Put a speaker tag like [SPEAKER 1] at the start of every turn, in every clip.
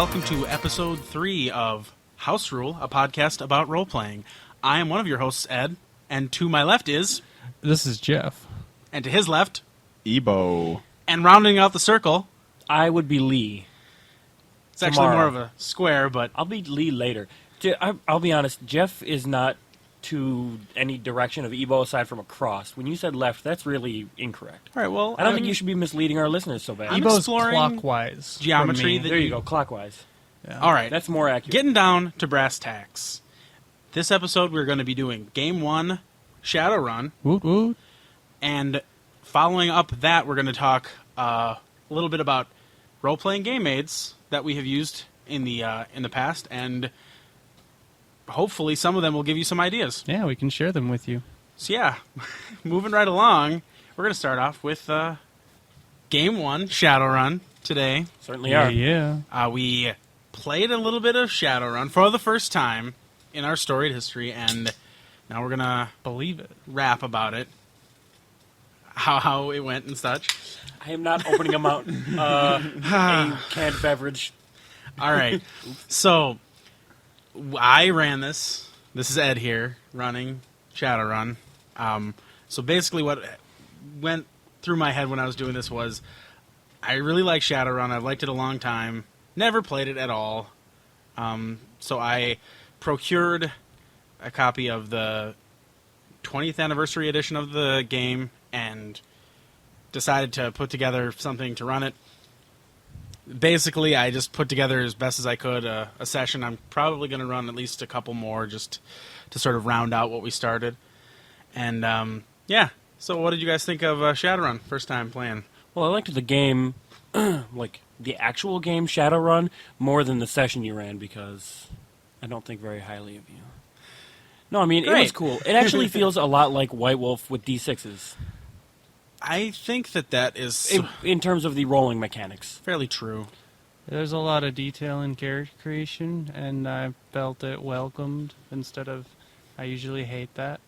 [SPEAKER 1] welcome to episode 3 of House Rule, a podcast about role-playing. I am one of your hosts, Ed, and to my left is...
[SPEAKER 2] This is Jeff.
[SPEAKER 1] And to his left...
[SPEAKER 3] Ebo.
[SPEAKER 1] And rounding out the circle...
[SPEAKER 4] I would be Lee.
[SPEAKER 1] It's actually more of a square, but...
[SPEAKER 4] I'll be Lee later. I'll be honest, Jeff is not to any direction of Ebo aside from across. When you said left, that's really incorrect.
[SPEAKER 1] All right, well...
[SPEAKER 4] I don't think you should be misleading our listeners so bad.
[SPEAKER 1] I'm
[SPEAKER 2] Ebo's
[SPEAKER 1] exploring
[SPEAKER 2] clockwise.
[SPEAKER 1] geometry.
[SPEAKER 4] There you go, clockwise.
[SPEAKER 2] Yeah.
[SPEAKER 1] All right.
[SPEAKER 4] That's more accurate.
[SPEAKER 1] Getting down to brass tacks. This episode, we're going to be doing Game 1, Shadowrun.
[SPEAKER 2] Woot woot.
[SPEAKER 1] And following up that, we're going to talk a little bit about role-playing game aids that we have used in the past, and hopefully some of them will give you some ideas.
[SPEAKER 2] Yeah, we can share them with you.
[SPEAKER 1] So yeah, moving right along, we're going to start off with Game 1, Shadowrun, today.
[SPEAKER 4] Certainly are.
[SPEAKER 2] Yeah.
[SPEAKER 1] We played a little bit of Shadowrun for the first time in our storied history, and now we're going to
[SPEAKER 2] Believe it.
[SPEAKER 1] rap about it, how it went and such.
[SPEAKER 4] I am not opening a a canned beverage.
[SPEAKER 1] All right. So I ran this. This is Ed here running Shadowrun. So basically what went through my head when I was doing this was I really like Shadowrun. I've liked it a long time. Never played it at all. So I procured a copy of the 20th anniversary edition of the game and decided to put together something to run it. Basically, I just put together as best as I could a session. I'm probably going to run at least a couple more just to sort of round out what we started. And, yeah. So what did you guys think of Shadowrun, first time playing?
[SPEAKER 4] Well, I liked the game, like the actual game Shadowrun, more than the session you ran because I don't think very highly of you. No, I mean,
[SPEAKER 1] Great.
[SPEAKER 4] It was cool. It actually feels a lot like White Wolf with D6s.
[SPEAKER 1] I think that is
[SPEAKER 4] In terms of the rolling mechanics.
[SPEAKER 1] fairly true.
[SPEAKER 2] There's a lot of detail in character creation, and I felt it welcomed instead of... I usually hate that.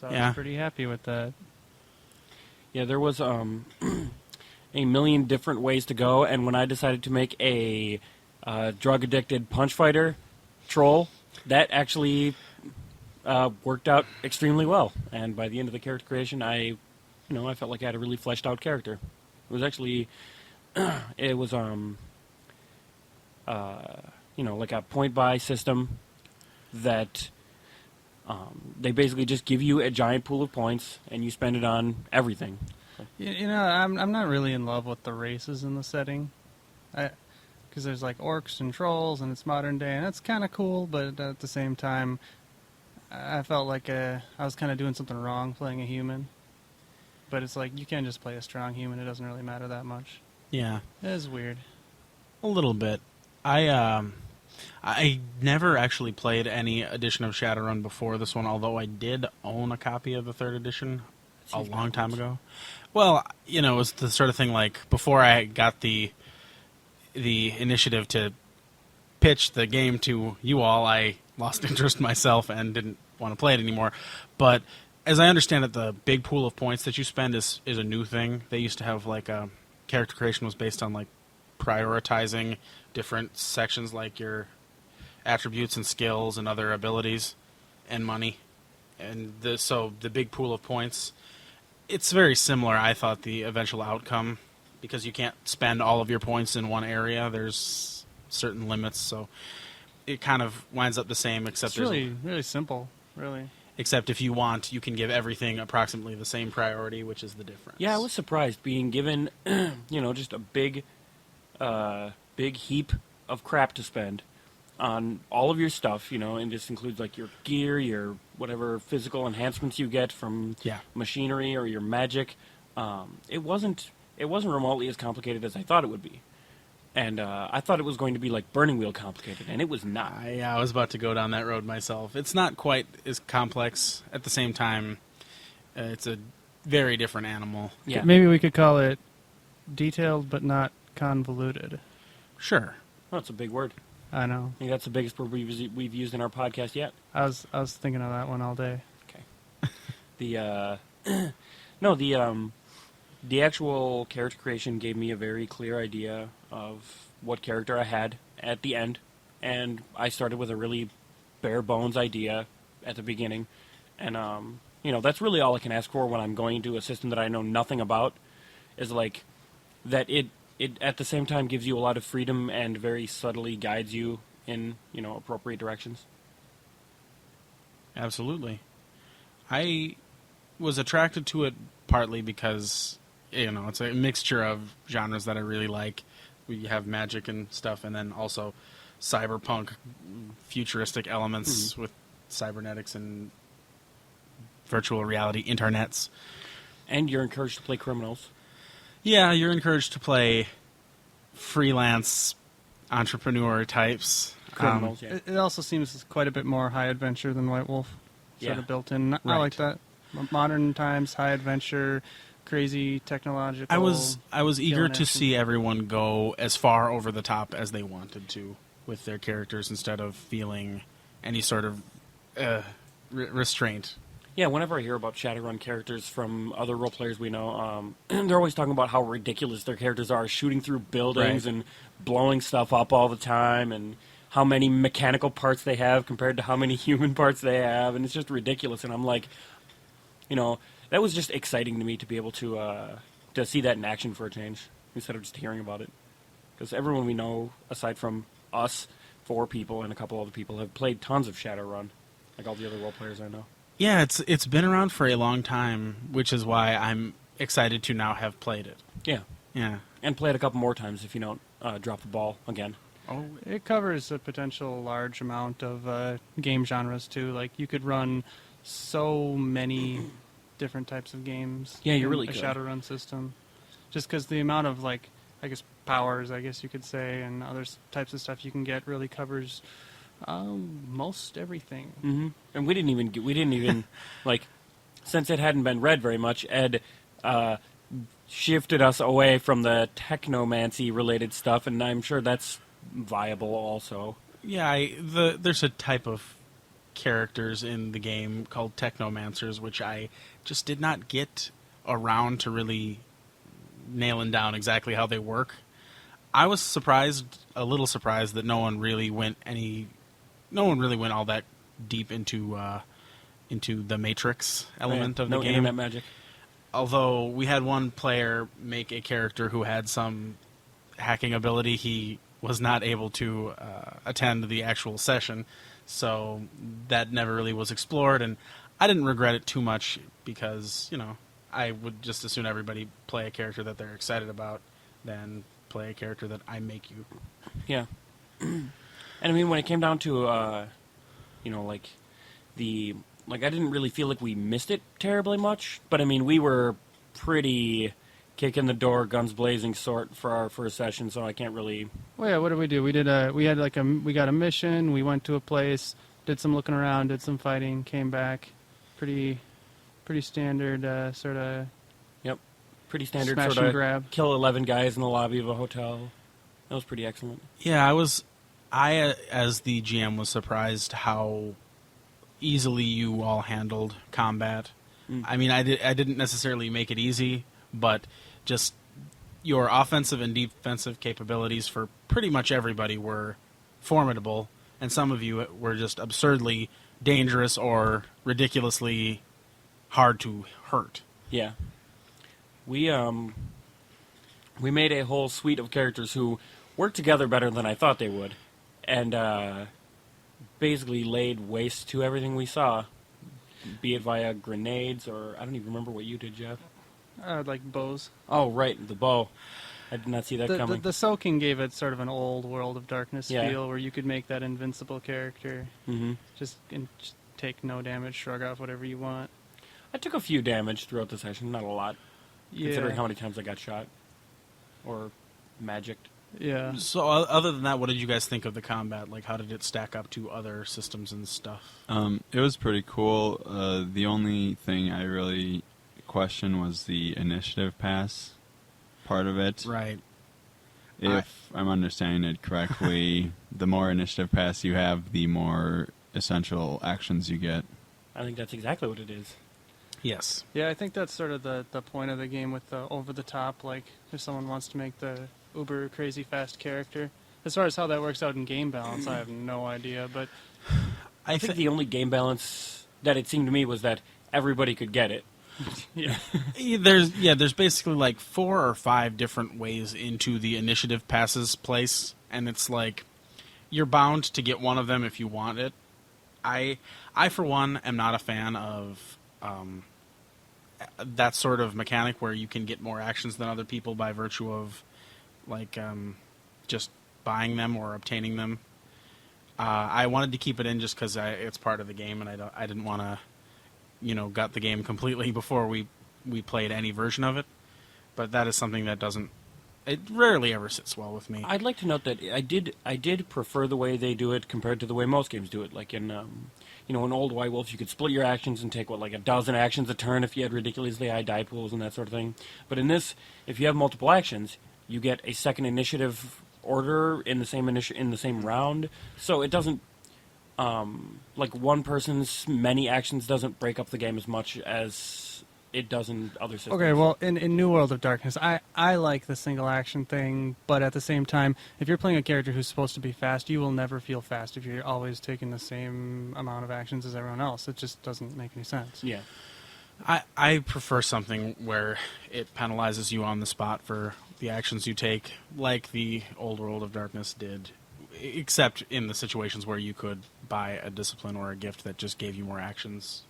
[SPEAKER 2] So I
[SPEAKER 1] Yeah.
[SPEAKER 2] was pretty happy with that.
[SPEAKER 4] Yeah, there was a million different ways to go, and when I decided to make a drug-addicted punch fighter troll, that actually worked out extremely well. And by the end of the character creation, I felt like I had a really fleshed out character. It was actually, like a point buy system that they basically just give you a giant pool of points and you spend it on everything.
[SPEAKER 2] I'm not really in love with the races in the setting. Because there's like orcs and trolls, and it's modern day, and that's kind of cool, but at the same time, I felt like I was kind of doing something wrong playing a human. But it's like, you can't just play a strong human. It doesn't really matter that much.
[SPEAKER 1] Yeah.
[SPEAKER 2] It is weird.
[SPEAKER 1] A little bit. I never actually played any edition of Shadowrun before this one, although I did own a copy of the 3rd edition a long time ago. Well, it was the sort of thing like, before I got the initiative to pitch the game to you all, I lost interest myself and didn't want to play it anymore. But as I understand it, the big pool of points that you spend is a new thing. They used to have, like, character creation was based on, like, prioritizing different sections, like your attributes and skills and other abilities and money. And so the big pool of points, it's very similar, I thought, the eventual outcome, because you can't spend all of your points in one area. There's certain limits, so it kind of winds up the same, except
[SPEAKER 2] It's really, really simple, really.
[SPEAKER 1] Except if you want, you can give everything approximately the same priority, which is the difference.
[SPEAKER 4] Yeah, I was surprised being given, just a big heap of crap to spend on all of your stuff, and this includes like your gear, your whatever physical enhancements you get from machinery or your magic. It wasn't remotely as complicated as I thought it would be. And I thought it was going to be like Burning Wheel complicated, and it was not.
[SPEAKER 1] I was about to go down that road myself. It's not quite as complex. At the same time, it's a very different animal.
[SPEAKER 4] Yeah.
[SPEAKER 2] Maybe we could call it detailed but not convoluted.
[SPEAKER 1] Sure.
[SPEAKER 4] Oh, that's a big word.
[SPEAKER 2] I know.
[SPEAKER 4] I think that's the biggest word we've used in our podcast yet.
[SPEAKER 2] I was thinking of that one all day.
[SPEAKER 4] Okay. The actual character creation gave me a very clear idea of what character I had at the end, and I started with a really bare bones idea at the beginning, and that's really all I can ask for when I'm going into a system that I know nothing about, is like that it at the same time gives you a lot of freedom and very subtly guides you in appropriate directions.
[SPEAKER 1] Absolutely. I was attracted to it partly because it's a mixture of genres that I really like. We have magic and stuff, and then also cyberpunk, futuristic elements with cybernetics and virtual reality internets.
[SPEAKER 4] And you're encouraged to play criminals.
[SPEAKER 1] Yeah, you're encouraged to play freelance entrepreneur types.
[SPEAKER 4] Criminals, yeah.
[SPEAKER 2] It also seems quite a bit more high adventure than White Wolf. Sort
[SPEAKER 4] Yeah.
[SPEAKER 2] of built in. I
[SPEAKER 1] Right.
[SPEAKER 2] like that. Modern times, high adventure, crazy technological.
[SPEAKER 1] I was eager
[SPEAKER 2] killing
[SPEAKER 1] to
[SPEAKER 2] action.
[SPEAKER 1] see everyone go as far over the top as they wanted to with their characters instead of feeling any sort of restraint.
[SPEAKER 4] Yeah, whenever I hear about Shadowrun characters from other role players we know, they're always talking about how ridiculous their characters are, shooting through buildings
[SPEAKER 1] Right.
[SPEAKER 4] and blowing stuff up all the time, and how many mechanical parts they have compared to how many human parts they have, and it's just ridiculous. And I'm like, that was just exciting to me to be able to see that in action for a change, instead of just hearing about it. Because everyone we know, aside from us, 4 people and a couple other people, have played tons of Shadowrun, like all the other role players I know.
[SPEAKER 1] Yeah, it's been around for a long time, which is why I'm excited to now have played it.
[SPEAKER 4] Yeah,
[SPEAKER 1] Yeah.
[SPEAKER 4] and play it a couple more times if you don't drop the ball again.
[SPEAKER 2] Oh, it covers a potential large amount of game genres too. Like you could run so many different types of games.
[SPEAKER 4] Yeah, you
[SPEAKER 2] in
[SPEAKER 4] really
[SPEAKER 2] a
[SPEAKER 4] could.
[SPEAKER 2] Shadowrun system, just because the amount of powers, I guess you could say, and other types of stuff you can get really covers most everything.
[SPEAKER 4] Mm-hmm. And we didn't even like, since it hadn't been read very much, Ed shifted us away from the technomancy related stuff, and I'm sure that's viable also.
[SPEAKER 1] Yeah, there's a type of characters in the game called technomancers, which I just did not get around to really nailing down exactly how they work. I was a little surprised that no one really went all that deep into the Matrix element of the
[SPEAKER 4] no
[SPEAKER 1] game.
[SPEAKER 4] internet magic.
[SPEAKER 1] Although we had one player make a character who had some hacking ability, he was not able to attend the actual session, so that never really was explored, and I didn't regret it too much because, I would just as soon everybody play a character that they're excited about than play a character that I make you.
[SPEAKER 4] Yeah. And I mean, when it came down to, I didn't really feel like we missed it terribly much, but I mean, we were pretty kick in the door, guns blazing sort for our first session, so I can't really.
[SPEAKER 2] Well, yeah. What did we do? We got a mission. We went to a place, did some looking around, did some fighting, came back. Pretty standard sort of.
[SPEAKER 4] Yep. Pretty standard
[SPEAKER 2] Smash
[SPEAKER 4] sort
[SPEAKER 2] and
[SPEAKER 4] of
[SPEAKER 2] grab.
[SPEAKER 4] kill 11 guys in the lobby of a hotel. That was pretty excellent.
[SPEAKER 1] Yeah, I as the GM was surprised how easily you all handled combat. I mean, I didn't necessarily make it easy, but just your offensive and defensive capabilities for pretty much everybody were formidable, and some of you were just absurdly dangerous or ridiculously hard to hurt.
[SPEAKER 4] Yeah. We made a whole suite of characters who worked together better than I thought they would, and basically laid waste to everything we saw, be it via grenades or I don't even remember what you did, Jeff.
[SPEAKER 2] Like bows.
[SPEAKER 4] Oh, right, the bow. I did not see that
[SPEAKER 2] The
[SPEAKER 4] coming.
[SPEAKER 2] soaking gave it sort of an old World of Darkness
[SPEAKER 4] Yeah.
[SPEAKER 2] feel, where you could make that invincible character
[SPEAKER 4] Mm-hmm.
[SPEAKER 2] just take no damage, shrug off whatever you want.
[SPEAKER 4] I took a few damage throughout the session, not a lot,
[SPEAKER 2] Yeah.
[SPEAKER 4] considering how many times I got shot or magicked.
[SPEAKER 2] Yeah.
[SPEAKER 1] So other than that, what did you guys think of the combat? Like, how did it stack up to other systems and stuff?
[SPEAKER 3] It was pretty cool. The only thing I really questioned was the initiative pass part of it.
[SPEAKER 1] Right.
[SPEAKER 3] If I'm understanding it correctly, the more initiative pass you have, the more essential actions you get.
[SPEAKER 4] I think that's exactly what it is.
[SPEAKER 1] Yes.
[SPEAKER 2] Yeah, I think that's sort of the point of the game with the over the top. Like, if someone wants to make the uber crazy fast character. As far as how that works out in game balance, I have no idea. But
[SPEAKER 4] I think the only game balance that it seemed to me was that everybody could get it.
[SPEAKER 2] yeah,
[SPEAKER 1] there's basically like 4 or 5 different ways into the initiative passes place, and it's like you're bound to get one of them if you want it. I for one am not a fan of that sort of mechanic where you can get more actions than other people by virtue of like just buying them or obtaining them. I wanted to keep it in just because it's part of the game, and I didn't want to gut the game completely before we played any version of it. But that is something that it rarely ever sits well with me.
[SPEAKER 4] I'd like to note that I did prefer the way they do it compared to the way most games do it. Like in in Old White Wolf, you could split your actions and take like a dozen actions a turn if you had ridiculously high die pools and that sort of thing. But in this, if you have multiple actions, you get a second initiative order in the same round. So it doesn't like one person's many actions doesn't break up the game as much as it does in other systems.
[SPEAKER 2] okay. Well, in New World of Darkness, I like the single action thing, but at the same time, if you're playing a character who's supposed to be fast, you will never feel fast if you're always taking the same amount of actions as everyone else. It just doesn't make any sense.
[SPEAKER 4] Yeah.
[SPEAKER 1] I prefer something where it penalizes you on the spot for the actions you take, like the Old World of Darkness did, except in the situations where you could buy a discipline or a gift that just gave you more actions,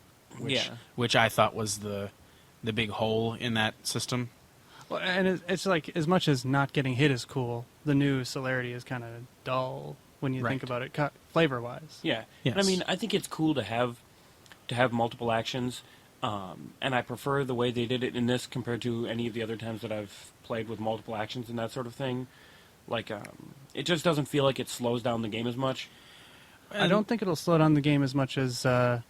[SPEAKER 1] which I thought was the big hole in that system.
[SPEAKER 2] Well, and it's like, as much as not getting hit is cool, the new celerity is kind of dull when you think about it, flavor-wise.
[SPEAKER 4] Yeah.
[SPEAKER 1] Yes.
[SPEAKER 4] And I mean, I think it's cool to have multiple actions, and I prefer the way they did it in this compared to any of the other times that I've played with multiple actions and that sort of thing. Like, it just doesn't feel like it slows down the game as much.
[SPEAKER 2] I don't think it'll slow down the game as much as a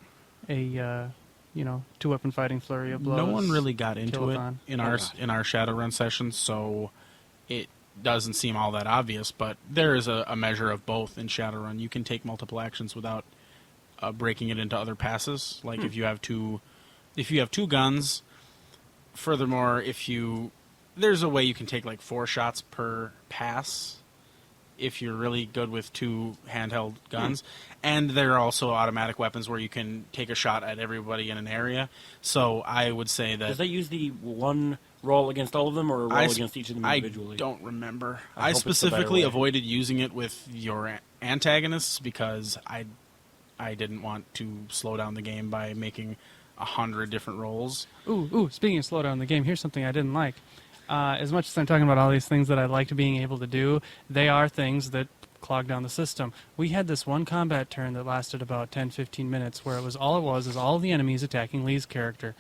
[SPEAKER 2] two-weapon fighting flurry of blows.
[SPEAKER 1] No one really got into it
[SPEAKER 2] Killathon.
[SPEAKER 1] in our Shadowrun sessions, so it doesn't seem all that obvious. But there is a measure of both in Shadowrun. You can take multiple actions without breaking it into other passes. Like if you have two guns. Furthermore, there's a way you can take like 4 shots per pass if you're really good with 2 handheld guns. And there are also automatic weapons where you can take a shot at everybody in an area. So I would say that...
[SPEAKER 4] Does that use the one roll against all of them, or a roll against each of them individually?
[SPEAKER 1] I don't remember.
[SPEAKER 4] I
[SPEAKER 1] I
[SPEAKER 4] hope it's the better
[SPEAKER 1] specifically
[SPEAKER 4] way.
[SPEAKER 1] avoided using it with your antagonists because I didn't want to slow down the game by making 100 different rolls.
[SPEAKER 2] Ooh, speaking of slow down the game, here's something I didn't like. As much as I'm talking about all these things that I liked being able to do, they are things that clog down the system. We had this one combat turn that lasted about 10-15 minutes where all it was is all the enemies attacking Lee's character.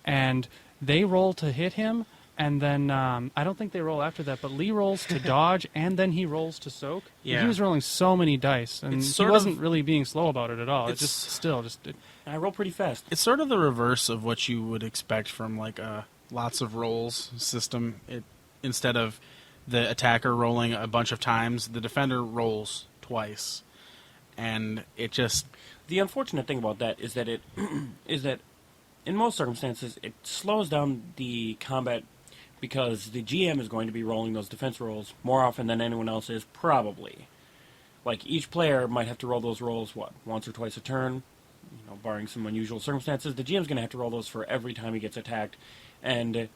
[SPEAKER 2] And they roll to hit him, and then I don't think they roll after that, but Lee rolls to dodge, and then he rolls to soak.
[SPEAKER 1] Yeah.
[SPEAKER 2] He was rolling so many dice, and
[SPEAKER 1] It's
[SPEAKER 2] he wasn't really being slow about it at all. It
[SPEAKER 1] It's-
[SPEAKER 2] just still...
[SPEAKER 4] I roll pretty fast.
[SPEAKER 1] It's sort of the reverse of what you would expect from like a lots of rolls system. Instead of the attacker rolling a bunch of times, the defender rolls twice, and it just...
[SPEAKER 4] The unfortunate thing about that is that in most circumstances it slows down the combat because the GM is going to be rolling those defense rolls more often than anyone else is, probably. Like, each player might have to roll those rolls, once or twice a turn, barring some unusual circumstances. The GM's going to have to roll those for every time he gets attacked, and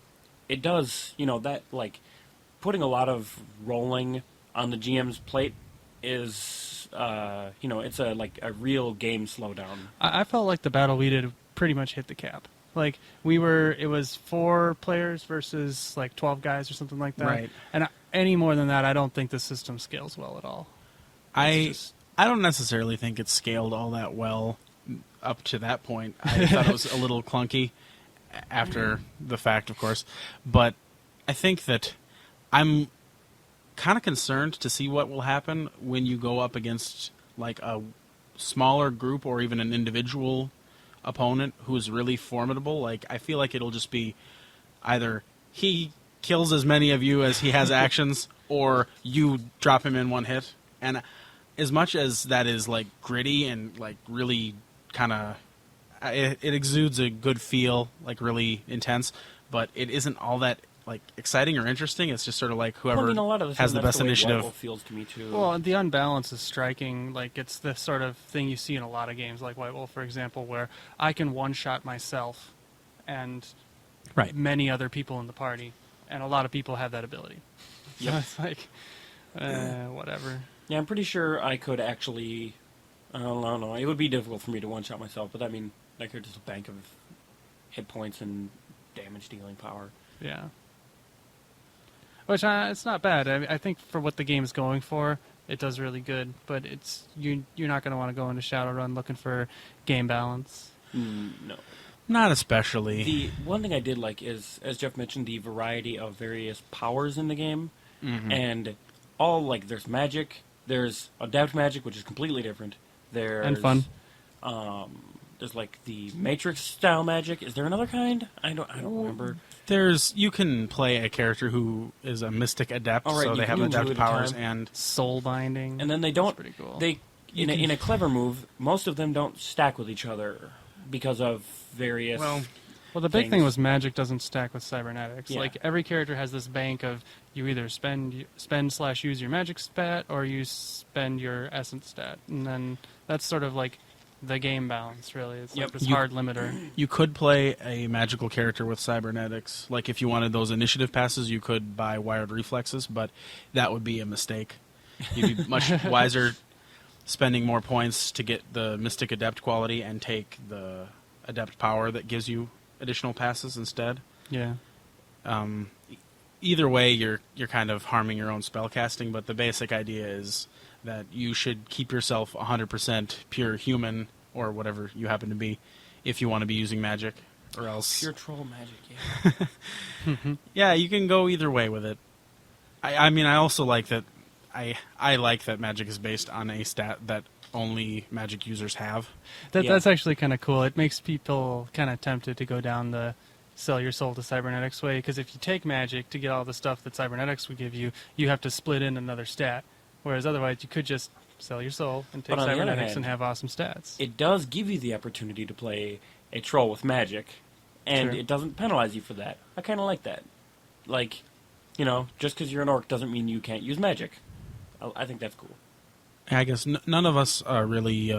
[SPEAKER 4] it does, that, like, putting a lot of rolling on the GM's plate is, it's a real game slowdown.
[SPEAKER 2] I felt like the battle we did pretty much hit the cap. Like, it was 4 players versus, like, 12 guys or something like that.
[SPEAKER 1] Right.
[SPEAKER 2] And any more than that, I don't think the system scales well at all.
[SPEAKER 1] I don't necessarily think it's scaled all that well up to that point. I thought it was a little clunky after the fact, of course. But I think that I'm kind of concerned to see what will happen when you go up against like a smaller group or even an individual opponent who is really formidable. Like, I feel like it'll just be either he kills as many of you as he has actions, or you drop him in one hit. And as much as that is like gritty and like really kind of, it exudes a good feel, like really intense, but it isn't all that like exciting or interesting. It's just sort of like whoever
[SPEAKER 4] Well, I mean, a lot of the
[SPEAKER 1] has
[SPEAKER 4] time
[SPEAKER 1] the
[SPEAKER 4] that's
[SPEAKER 1] best
[SPEAKER 4] the way
[SPEAKER 1] initiative.
[SPEAKER 4] White Wolf feels to me too.
[SPEAKER 2] Well, the unbalance is striking. Like, it's the sort of thing you see in a lot of games, like White Wolf, for example, where I can one-shot myself and
[SPEAKER 1] Right.
[SPEAKER 2] many other people in the party, and a lot of people have that ability. So
[SPEAKER 4] Yep.
[SPEAKER 2] it's like, whatever.
[SPEAKER 4] Yeah, I'm pretty sure I could actually. I don't know. It would be difficult for me to one-shot myself, but I mean, that character's a bank of hit points and damage-dealing power.
[SPEAKER 2] Yeah. Which it's not bad. I think for what the game's going for, it does really good. But you're not going to want to go into Shadowrun looking for game balance.
[SPEAKER 4] No.
[SPEAKER 1] Not especially.
[SPEAKER 4] The one thing I did like is, as Jeff mentioned, the variety of various powers in the game, and all like there's magic, there's adept magic, which is completely different. There's
[SPEAKER 2] And fun.
[SPEAKER 4] There's like the Matrix style magic. Is there another kind? I don't remember.
[SPEAKER 1] You can play a character who is a mystic adept,
[SPEAKER 4] All right,
[SPEAKER 1] so
[SPEAKER 4] you
[SPEAKER 1] they have
[SPEAKER 4] can do
[SPEAKER 1] adept
[SPEAKER 4] it at a
[SPEAKER 1] powers
[SPEAKER 4] time.
[SPEAKER 1] and
[SPEAKER 2] Soul binding.
[SPEAKER 4] And then they
[SPEAKER 2] That's
[SPEAKER 4] don't.
[SPEAKER 2] pretty cool.
[SPEAKER 4] They in a clever move, most of them don't stack with each other because of various.
[SPEAKER 1] Well,
[SPEAKER 2] Well, the big
[SPEAKER 4] things.
[SPEAKER 2] thing was magic doesn't stack with cybernetics.
[SPEAKER 4] Yeah.
[SPEAKER 2] Like, every character has this bank of you either spend/use your magic stat or you spend your essence stat, and then that's sort of like the game balance. Really, it's
[SPEAKER 4] Yep.
[SPEAKER 2] like this
[SPEAKER 1] You-
[SPEAKER 2] hard limiter.
[SPEAKER 1] you could play a magical character with cybernetics. Like if you wanted those initiative passes, you could buy wired reflexes, but that would be a mistake. You'd be much wiser spending more points to get the mystic adept quality and take the adept power that gives you additional passes instead.
[SPEAKER 2] Yeah.
[SPEAKER 1] Either way, you're kind of harming your own spell casting, but the basic idea is that you should keep yourself 100% pure human or whatever you happen to be if you want to be using magic, or else
[SPEAKER 4] pure troll magic. Yeah.
[SPEAKER 1] yeah, you can go either way with it. I mean, I also like that. I like that magic is based on a stat that only magic users have.
[SPEAKER 4] Yeah.
[SPEAKER 2] That's actually kind of cool. It makes people kind of tempted to go down the sell your soul to cybernetics way, because if you take magic to get all the stuff that cybernetics would give you, you have to split in another stat. Whereas otherwise, you could just sell your soul and take
[SPEAKER 4] But on the other
[SPEAKER 2] cybernetics
[SPEAKER 4] hand,
[SPEAKER 2] and have awesome stats.
[SPEAKER 4] It does give you the opportunity to play a troll with magic, and
[SPEAKER 2] Sure.
[SPEAKER 4] it doesn't penalize you for that. I kind of like that. Like, you know, just because you're an orc doesn't mean you can't use magic. I think that's cool.
[SPEAKER 1] I guess none of us are really.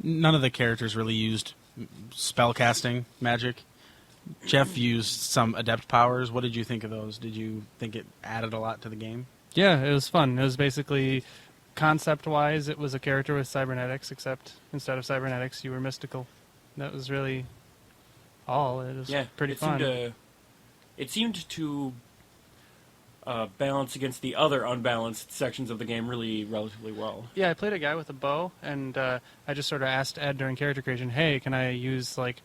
[SPEAKER 1] None of the characters really used spell casting magic. Jeff used some adept powers. What did you think of those? Did you think it added a lot to the game?
[SPEAKER 2] Yeah, it was fun. It was basically, concept-wise, it was a character with cybernetics, except instead of cybernetics, you were mystical. That was really all. It was pretty
[SPEAKER 4] it
[SPEAKER 2] fun.
[SPEAKER 4] It seemed to balance against the other unbalanced sections of the game really relatively well.
[SPEAKER 2] Yeah, I played a guy with a bow, and I just sort of asked Ed during character creation, hey, can I use, like,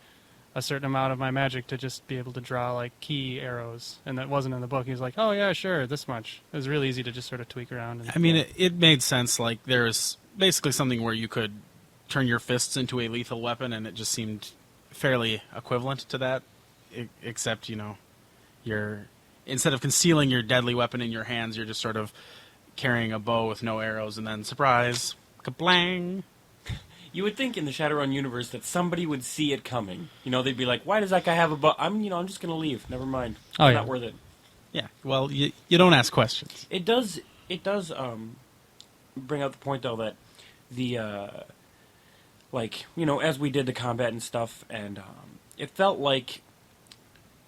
[SPEAKER 2] a certain amount of my magic to just be able to draw, like, key arrows? And that wasn't in the book. He was like, oh, yeah, sure, this much. It was really easy to just sort of tweak around. And,
[SPEAKER 1] I mean, it made sense. Like, there's basically something where you could turn your fists into a lethal weapon, and it just seemed fairly equivalent to that, except, you know, instead of concealing your deadly weapon in your hands, you're just sort of carrying a bow with no arrows, and then, surprise, kablang!
[SPEAKER 4] You would think in the Shadowrun universe that somebody would see it coming. You know, they'd be like, "Why does that guy have a bow? I'm just going to leave. Never mind.
[SPEAKER 2] Oh,
[SPEAKER 4] It's
[SPEAKER 2] yeah.
[SPEAKER 4] not worth it."
[SPEAKER 1] Yeah, well, you don't ask questions.
[SPEAKER 4] It does bring out the point though that the like, you know, as we did the combat and stuff, and it felt like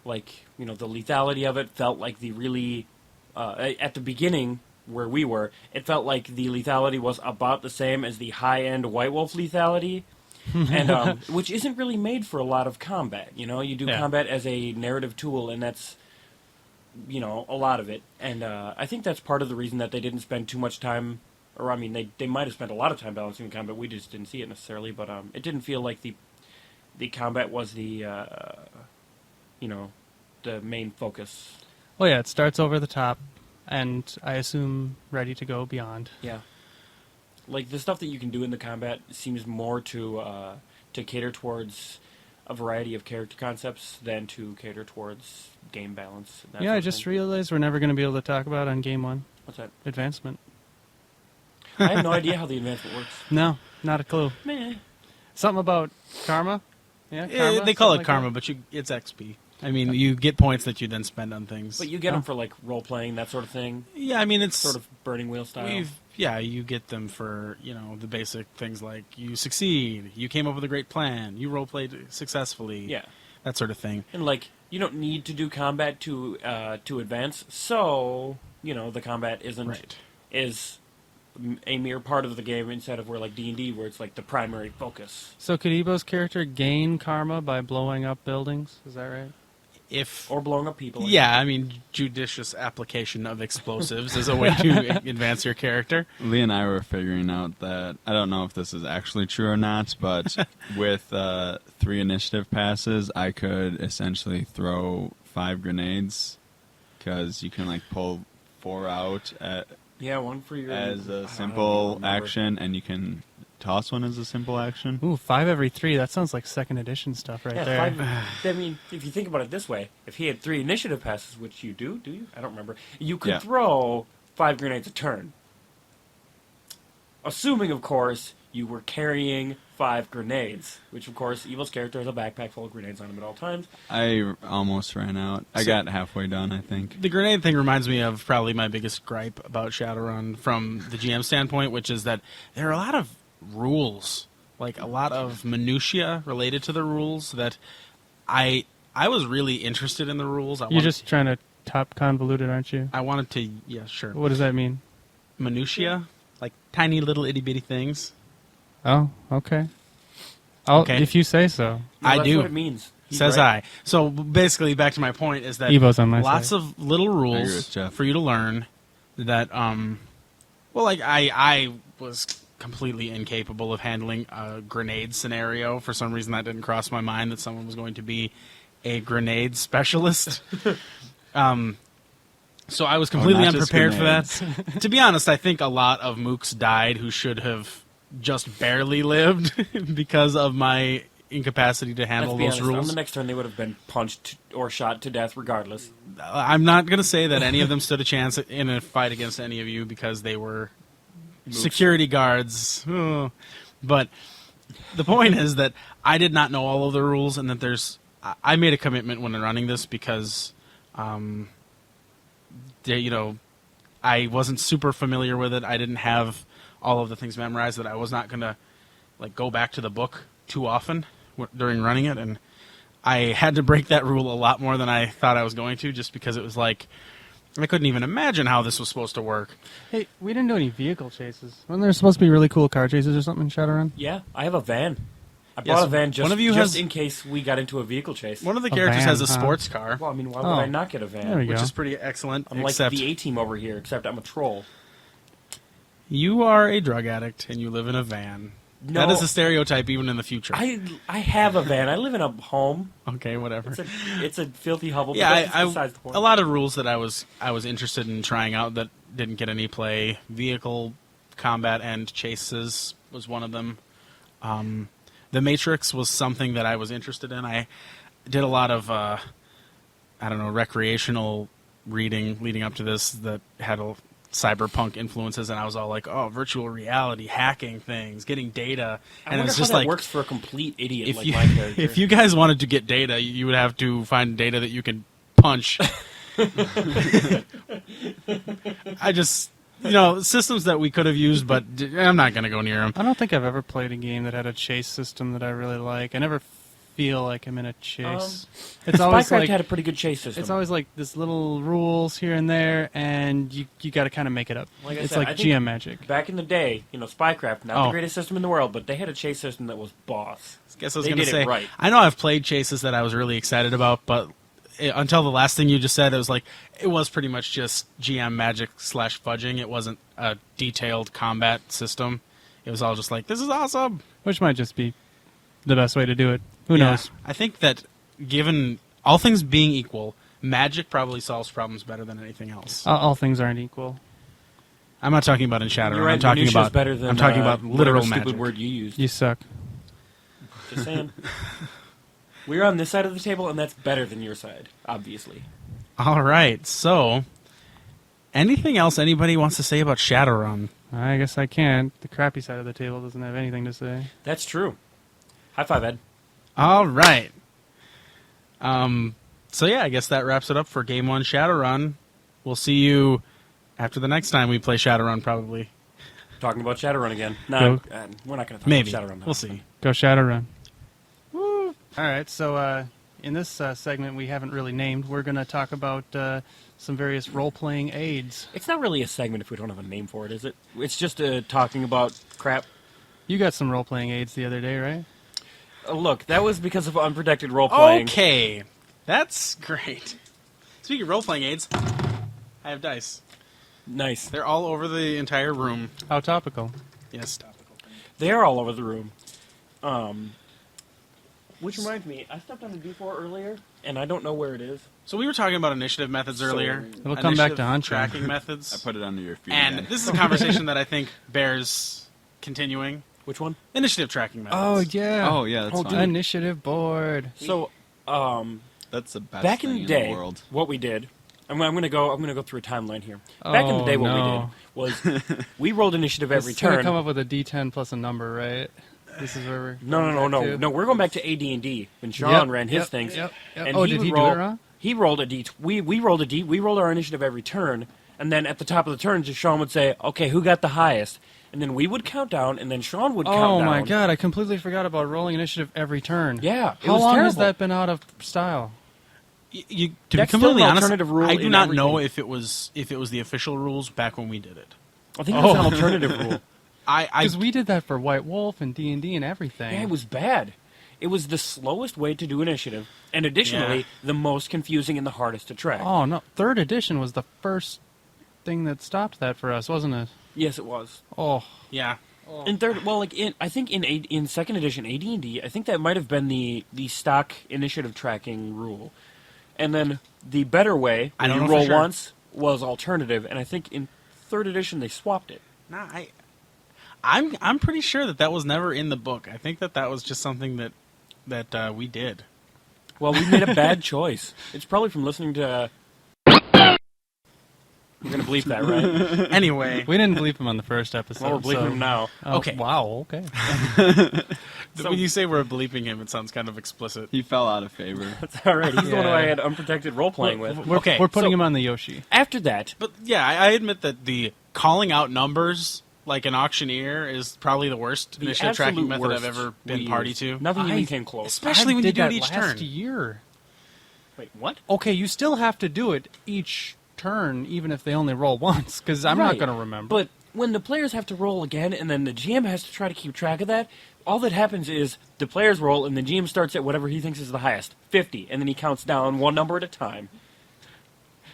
[SPEAKER 4] you know, the lethality of it felt like the really at the beginning where we were, it felt like the lethality was about the same as the high-end White Wolf lethality, and which isn't really made for a lot of combat. You know, you do
[SPEAKER 1] Yeah.
[SPEAKER 4] combat as a narrative tool, and that's, you know, a lot of it. And I think that's part of the reason that they didn't spend too much time, or I mean, they might have spent a lot of time balancing the combat. We just didn't see it necessarily, but it didn't feel like the combat was the you know, the main focus.
[SPEAKER 2] well, yeah, it starts over the top, and I assume ready to go beyond.
[SPEAKER 4] Yeah. Like, the stuff that you can do in the combat seems more to cater towards a variety of character concepts than to cater towards game balance. And that
[SPEAKER 2] Yeah,
[SPEAKER 4] sort
[SPEAKER 2] I
[SPEAKER 4] of
[SPEAKER 2] just
[SPEAKER 4] thing.
[SPEAKER 2] realized we're never going to be able to talk about on game one
[SPEAKER 4] What's that?
[SPEAKER 2] advancement.
[SPEAKER 4] I have no idea how the advancement works.
[SPEAKER 2] No, not a clue.
[SPEAKER 4] Meh.
[SPEAKER 2] Something about karma. Yeah,
[SPEAKER 1] Yeah,
[SPEAKER 2] karma,
[SPEAKER 1] they call
[SPEAKER 2] something
[SPEAKER 1] it
[SPEAKER 2] like
[SPEAKER 1] karma,
[SPEAKER 2] that?
[SPEAKER 1] but it's XP. I mean, you get points that you then spend on things.
[SPEAKER 4] But you get them for like role playing, that sort of thing.
[SPEAKER 1] Yeah, I mean, it's
[SPEAKER 4] Sort of Burning Wheel style.
[SPEAKER 1] you get them for, the basic things like you succeed, you came up with a great plan, you role played successfully.
[SPEAKER 4] Yeah.
[SPEAKER 1] That sort of thing.
[SPEAKER 4] And like you don't need to do combat to advance, so the combat is a mere part of the game instead of where like D&D where it's like the primary focus.
[SPEAKER 2] So could Evo's character gain karma by blowing up buildings? Is that right?
[SPEAKER 4] Or blowing up people.
[SPEAKER 1] Yeah, I mean, judicious application of explosives is a way to advance your character.
[SPEAKER 3] Lee and I were figuring out that, I don't know if this is actually true or not, but with 3 initiative passes, I could essentially throw 5 grenades, because you can like pull 4 out
[SPEAKER 4] one for your
[SPEAKER 3] as a simple action, and you can toss one as a simple action.
[SPEAKER 2] Ooh, 5 every 3. That sounds like 2nd edition stuff right there.
[SPEAKER 4] 5, I mean, if you think about it this way, if he had 3 initiative passes, which you do you? I don't remember. You could throw 5 grenades a turn. Assuming, of course, you were carrying 5 grenades, which, of course, Evil's character has a backpack full of grenades on him at all times.
[SPEAKER 3] I almost ran out. I got halfway done, I think.
[SPEAKER 1] The grenade thing reminds me of probably my biggest gripe about Shadowrun from the GM standpoint, which is that there are a lot of rules, like a lot of minutia related to the rules that I was really interested in the rules.
[SPEAKER 2] You're just trying to top convoluted, aren't you?
[SPEAKER 1] I wanted to, yeah, sure.
[SPEAKER 2] What does that mean?
[SPEAKER 1] Minutia, like tiny little itty bitty things.
[SPEAKER 2] Oh, okay.
[SPEAKER 1] Okay.
[SPEAKER 2] If you say so.
[SPEAKER 4] No,
[SPEAKER 1] I
[SPEAKER 4] that's
[SPEAKER 1] do.
[SPEAKER 4] what it means. He's
[SPEAKER 1] Says
[SPEAKER 4] right.
[SPEAKER 1] I. So basically, back to my point is that
[SPEAKER 2] Evo's on my
[SPEAKER 1] lots
[SPEAKER 2] side.
[SPEAKER 1] of little
[SPEAKER 3] I agree
[SPEAKER 1] rules
[SPEAKER 3] with Jeff.
[SPEAKER 1] for you to learn that, well, like I was completely incapable of handling a grenade scenario. For some reason, that didn't cross my mind that someone was going to be a grenade specialist. So I was completely
[SPEAKER 3] not just
[SPEAKER 1] unprepared for that. To be honest, I think a lot of mooks died who should have just barely lived because of my incapacity to handle
[SPEAKER 4] Let's be
[SPEAKER 1] those
[SPEAKER 4] honest,
[SPEAKER 1] rules.
[SPEAKER 4] on the next turn, they would have been punched or shot to death regardless.
[SPEAKER 1] I'm not going to say that any of them stood a chance in a fight against any of you because they were security guards. Oh. But the point is that I did not know all of the rules, and that I made a commitment when running this because, I wasn't super familiar with it. I didn't have all of the things memorized, that I was not going to go back to the book too often during running it, and I had to break that rule a lot more than I thought I was going to, just because it was like I couldn't even imagine how this was supposed to work.
[SPEAKER 2] Hey, we didn't do any vehicle chases. Weren't there supposed to be really cool car chases or something in Shadowrun?
[SPEAKER 4] Yeah, I have a van. I
[SPEAKER 1] Yes,
[SPEAKER 4] bought a van just,
[SPEAKER 1] one of you
[SPEAKER 4] just
[SPEAKER 1] has-
[SPEAKER 4] in case we got into a vehicle chase.
[SPEAKER 1] One of the
[SPEAKER 2] A
[SPEAKER 1] characters
[SPEAKER 2] van,
[SPEAKER 1] has a
[SPEAKER 2] huh?
[SPEAKER 1] sports car,
[SPEAKER 4] Well, I mean, why would
[SPEAKER 2] Oh.
[SPEAKER 4] I not get a van?
[SPEAKER 2] There we
[SPEAKER 1] which
[SPEAKER 2] go.
[SPEAKER 1] is pretty excellent.
[SPEAKER 4] I'm like
[SPEAKER 1] except
[SPEAKER 4] the A-team over here, except I'm a troll.
[SPEAKER 1] you are a drug addict and you live in a van.
[SPEAKER 4] No.
[SPEAKER 1] That is a stereotype even in the future.
[SPEAKER 4] I have a van. I live in a home.
[SPEAKER 1] Okay, whatever.
[SPEAKER 4] It's a filthy hovel.
[SPEAKER 1] Yeah,
[SPEAKER 4] but that's besides the point.
[SPEAKER 1] a lot of rules that I was interested in trying out that didn't get any play. Vehicle combat and chases was one of them. The Matrix was something that I was interested in. I did a lot of recreational reading leading up to this that had cyberpunk influences, and I was all like, "Oh, virtual reality, hacking things, getting data,"
[SPEAKER 4] I
[SPEAKER 1] and
[SPEAKER 4] wonder
[SPEAKER 1] it's
[SPEAKER 4] how
[SPEAKER 1] just
[SPEAKER 4] that
[SPEAKER 1] like
[SPEAKER 4] works for a complete idiot
[SPEAKER 1] if
[SPEAKER 4] like
[SPEAKER 1] you
[SPEAKER 4] my character.
[SPEAKER 1] if you guys wanted to get data, you would have to find data that you can punch. I just systems that we could have used, but I'm not going to go near them.
[SPEAKER 2] I don't think I've ever played a game that had a chase system that I really like. I never feel like I'm in a chase. It's always
[SPEAKER 4] Spycraft
[SPEAKER 2] like
[SPEAKER 4] had a pretty good chase system.
[SPEAKER 2] it's always like this little rules here and there, and you got to kind of make it up.
[SPEAKER 4] Like I
[SPEAKER 2] It's
[SPEAKER 4] said,
[SPEAKER 2] like
[SPEAKER 4] I think
[SPEAKER 2] GM magic.
[SPEAKER 4] Back in the day, Spycraft, not
[SPEAKER 1] Oh.
[SPEAKER 4] the greatest system in the world, but they had a chase system that was boss.
[SPEAKER 1] I guess I was
[SPEAKER 4] They
[SPEAKER 1] going to
[SPEAKER 4] did it
[SPEAKER 1] say,
[SPEAKER 4] right.
[SPEAKER 1] I know I've played chases that I was really excited about, but until the last thing you just said, it was like it was pretty much just GM magic / fudging. It wasn't a detailed combat system. It was all just like, this is awesome.
[SPEAKER 2] Which might just be the best way to do it. Who
[SPEAKER 1] Yeah.
[SPEAKER 2] knows?
[SPEAKER 1] I think that given all things being equal, magic probably solves problems better than anything else.
[SPEAKER 2] All things aren't equal.
[SPEAKER 1] I'm not talking about in Shadowrun.
[SPEAKER 4] You're right,
[SPEAKER 1] I'm talking
[SPEAKER 4] minutia's
[SPEAKER 1] about
[SPEAKER 4] better than
[SPEAKER 1] I'm talking about
[SPEAKER 4] whatever
[SPEAKER 1] literal
[SPEAKER 4] stupid
[SPEAKER 1] magic.
[SPEAKER 4] word you used.
[SPEAKER 2] You suck.
[SPEAKER 4] Just saying. We're on this side of the table, and that's better than your side, obviously.
[SPEAKER 1] All right. So, anything else anybody wants to say about Shadowrun?
[SPEAKER 2] I guess I can't. The crappy side of the table doesn't have anything to say.
[SPEAKER 4] That's true. High five, Ed.
[SPEAKER 1] All right. So yeah, I guess that wraps it up for Game 1 Shadowrun. We'll see you after the next time we play Shadowrun, probably.
[SPEAKER 4] Talking about Shadowrun again. No, we're not going to talk
[SPEAKER 1] Maybe.
[SPEAKER 4] about Shadowrun. Now.
[SPEAKER 1] We'll see.
[SPEAKER 2] Go Shadowrun. Woo! All right, so in this segment we haven't really named, we're going to talk about some various role-playing aids.
[SPEAKER 4] It's not really a segment if we don't have a name for it, is it? It's just talking about crap.
[SPEAKER 2] You got some role-playing aids the other day, right?
[SPEAKER 4] Look, that was because of unprotected role-playing.
[SPEAKER 1] Okay. That's great. Speaking of role-playing aids, I have dice.
[SPEAKER 4] Nice.
[SPEAKER 1] They're all over the entire room.
[SPEAKER 2] How topical.
[SPEAKER 1] Yes, topical.
[SPEAKER 4] They are all over the room. Which reminds me, I stepped on a D4 earlier, and I don't know where it is.
[SPEAKER 1] So we were talking about initiative methods earlier.
[SPEAKER 2] It'll come back to hunt you.
[SPEAKER 1] Tracking methods.
[SPEAKER 3] I put it under your feet.
[SPEAKER 1] And
[SPEAKER 3] again.
[SPEAKER 1] this is a conversation that I think bears continuing.
[SPEAKER 4] Which one?
[SPEAKER 1] Initiative tracking methods.
[SPEAKER 2] Oh, yeah.
[SPEAKER 3] Oh yeah, that's
[SPEAKER 4] Oh,
[SPEAKER 3] fine.
[SPEAKER 4] dude.
[SPEAKER 2] Initiative board.
[SPEAKER 4] So,
[SPEAKER 3] That's the best
[SPEAKER 4] back
[SPEAKER 3] thing
[SPEAKER 4] in the day,
[SPEAKER 3] the world.
[SPEAKER 4] what we did. I'm gonna go through a timeline here. Back in the day, what
[SPEAKER 2] no.
[SPEAKER 4] we did was we rolled initiative every
[SPEAKER 2] It's going to
[SPEAKER 4] turn.
[SPEAKER 2] come up with a D10 plus a number, right? This is where we're
[SPEAKER 4] No. We're going back to AD&D when Sean ran his things.
[SPEAKER 2] Yep.
[SPEAKER 4] And
[SPEAKER 2] Oh,
[SPEAKER 4] he
[SPEAKER 2] did
[SPEAKER 4] would
[SPEAKER 2] he
[SPEAKER 4] roll,
[SPEAKER 2] do it wrong?
[SPEAKER 4] He rolled a D. We rolled a D. We rolled our initiative every turn, and then at the top of the turn, just Sean would say, "Okay, who got the highest?" And then we would count down, and then Sean would count
[SPEAKER 2] Oh
[SPEAKER 4] down.
[SPEAKER 2] my god, I completely forgot about rolling initiative every turn.
[SPEAKER 4] Yeah, it
[SPEAKER 2] How
[SPEAKER 4] was
[SPEAKER 2] long has
[SPEAKER 4] terrible.
[SPEAKER 2] that been out of style?
[SPEAKER 1] To be
[SPEAKER 4] That's
[SPEAKER 1] completely
[SPEAKER 4] still an
[SPEAKER 1] honest,
[SPEAKER 4] alternative rule
[SPEAKER 1] I do
[SPEAKER 4] in
[SPEAKER 1] not know
[SPEAKER 4] everything.
[SPEAKER 1] if it was the official rules back when we did it.
[SPEAKER 4] I think it was an alternative rule.
[SPEAKER 1] I
[SPEAKER 2] Because we did that for White Wolf and D&D and everything.
[SPEAKER 4] Yeah, it was bad. It was the slowest way to do initiative, and additionally,
[SPEAKER 1] Yeah.
[SPEAKER 4] the most confusing and the hardest to track.
[SPEAKER 2] Oh no, 3rd edition was the first thing that stopped that for us, wasn't it?
[SPEAKER 4] Yes, it was.
[SPEAKER 2] Oh,
[SPEAKER 1] yeah.
[SPEAKER 4] In third, well, I think in second edition AD&D, I think that might have been the stock initiative tracking rule, and then the better way,
[SPEAKER 1] I
[SPEAKER 4] where
[SPEAKER 1] don't
[SPEAKER 4] you
[SPEAKER 1] know for
[SPEAKER 4] roll
[SPEAKER 1] sure.
[SPEAKER 4] once, was alternative, and I think in third edition they swapped it.
[SPEAKER 1] Nah, I'm pretty sure that was never in the book. I think that was just something that we did.
[SPEAKER 4] Well, we made a bad choice. It's probably from listening to. We're gonna bleep that, right?
[SPEAKER 1] Anyway,
[SPEAKER 2] we didn't bleep him on the first episode.
[SPEAKER 4] Well, we're bleeping
[SPEAKER 2] so-
[SPEAKER 4] him now.
[SPEAKER 2] Oh,
[SPEAKER 1] Okay.
[SPEAKER 2] Wow. Okay.
[SPEAKER 1] when you say we're bleeping him, it sounds kind of explicit.
[SPEAKER 3] He fell out of favor.
[SPEAKER 4] That's all right. He's the one who
[SPEAKER 2] Yeah.
[SPEAKER 4] I had unprotected role playing with.
[SPEAKER 1] Okay,
[SPEAKER 2] We're putting
[SPEAKER 1] so-
[SPEAKER 2] him on the Yoshi.
[SPEAKER 4] After that,
[SPEAKER 1] But yeah, I admit that the calling out numbers like an auctioneer is probably the worst
[SPEAKER 4] the
[SPEAKER 1] initiative tracking
[SPEAKER 4] absolute
[SPEAKER 1] method
[SPEAKER 4] worst
[SPEAKER 1] I've ever been
[SPEAKER 4] we
[SPEAKER 1] party
[SPEAKER 4] used.
[SPEAKER 1] to.
[SPEAKER 4] Nothing
[SPEAKER 2] I-
[SPEAKER 4] even came close.
[SPEAKER 1] Especially
[SPEAKER 2] I
[SPEAKER 1] when you
[SPEAKER 2] did
[SPEAKER 1] do it
[SPEAKER 2] that
[SPEAKER 1] each
[SPEAKER 2] last
[SPEAKER 1] turn.
[SPEAKER 2] year.
[SPEAKER 4] Wait, what?
[SPEAKER 2] Okay, you still have to do it each turn, even if they only roll once, because I'm not
[SPEAKER 4] Right.
[SPEAKER 2] going to remember.
[SPEAKER 4] But when the players have to roll again, and then the GM has to try to keep track of that, all that happens is the players roll, and the GM starts at whatever he thinks is the highest, 50, and then he counts down one number at a time.